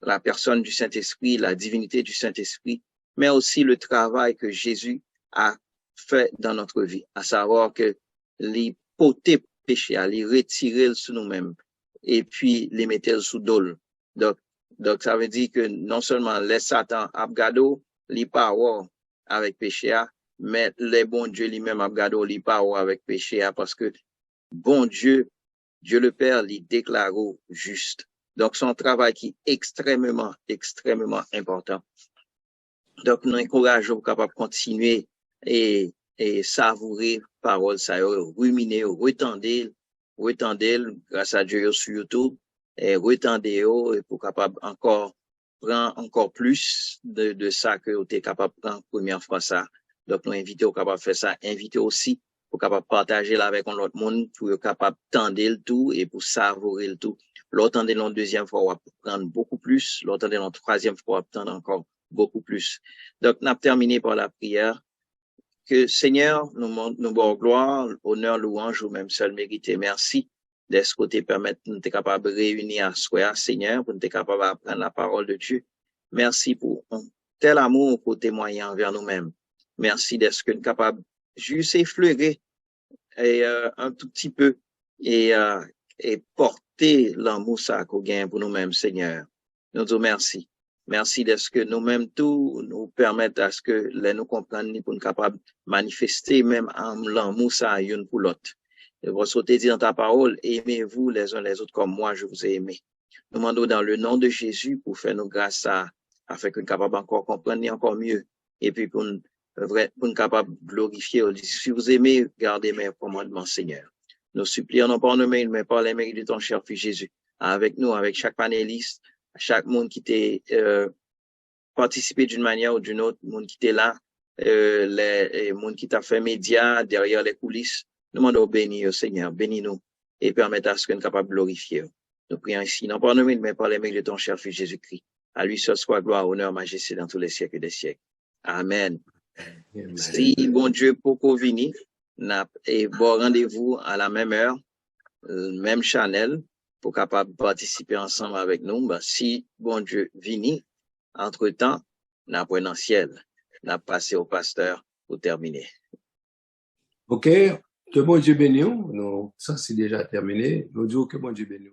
la personne du Saint-Esprit, la divinité du Saint-Esprit, mais aussi le travail que Jésus a fait dans notre vie, à savoir que les poter péché, à les retirer sous nous-mêmes et puis les mettre sous dol. Donc ça veut dire que non seulement les Satan abgado, les power avec péché, mais les bons Dieu lui-même abgado, les power avec péché, parce que bon Dieu, Dieu le Père, les déclare juste. Donc, c'est un travail qui est extrêmement, extrêmement important. Donc, nous encourageons capable de continuer et savourer parole, ça ruminer, retendre grâce à Dieu sur YouTube, et retendre pour capable encore prendre encore plus de ça que vous êtes capable de prendre première fois ça. Donc, nous invitons capable de faire ça, invitez aussi pour capable partager là avec l'autre monde, pour être capable de tendre le tout et pour savourer le tout. L'autre de la deuxième fois, on va prendre beaucoup plus. L'autre de la troisième fois, on va prendre encore beaucoup plus. Donc, on a terminé par la prière. Que Seigneur, nous bon gloire, honneur, louange, ou même seul mérité. Merci d'être côté permettre nous être capables de réunir à soi, Seigneur, pour nous être capables d'apprendre la parole de Dieu. Merci pour un tel amour pour témoigner envers nous-mêmes. Merci d'être capable juste effleurer et un tout petit peu et porter l'amour ça qu'on gagne pour nous-mêmes, Seigneur. Nous disons merci. Merci de ce que nous-mêmes tout nous permettent à ce que les nous comprennent pour nous capables de manifester même l'amour ça une pour l'autre. Et vous souhaitez dire dans ta parole, aimez-vous les uns les autres comme moi je vous ai aimé. Nous demandons dans le nom de Jésus pour faire nous grâce afin que nous capables encore comprendre encore mieux et puis pour nous capables de glorifier. Si vous aimez, gardez mes commandements, Seigneur. Nous supplions non pas en nos mains, mais par les mérites de ton cher Fils Jésus. Avec nous, avec chaque panéliste, chaque monde qui t'est participé d'une manière ou d'une autre, monde qui était là, les monde qui t'a fait média derrière les coulisses. Nous demandons bénis, Seigneur, bénis-nous et permettez à ce qu'on soit capable de glorifier. Nous prions ici, non pas en nos mains, mais par les mérites de ton cher Fils Jésus-Christ. À lui seul soit gloire, honneur, majesté dans tous les siècles des siècles. Amen. Amen. Si bon Dieu pour venir, et bon rendez-vous à la même heure, même channel, pour capable participer ensemble avec nous. Ben, si bon Dieu vini, entre-temps, n'a pas dans le ciel, n'a passé au pasteur pour terminer. OK, que bon Dieu bénisse. Ça c'est déjà terminé. Nous disons que bon Dieu bénisse.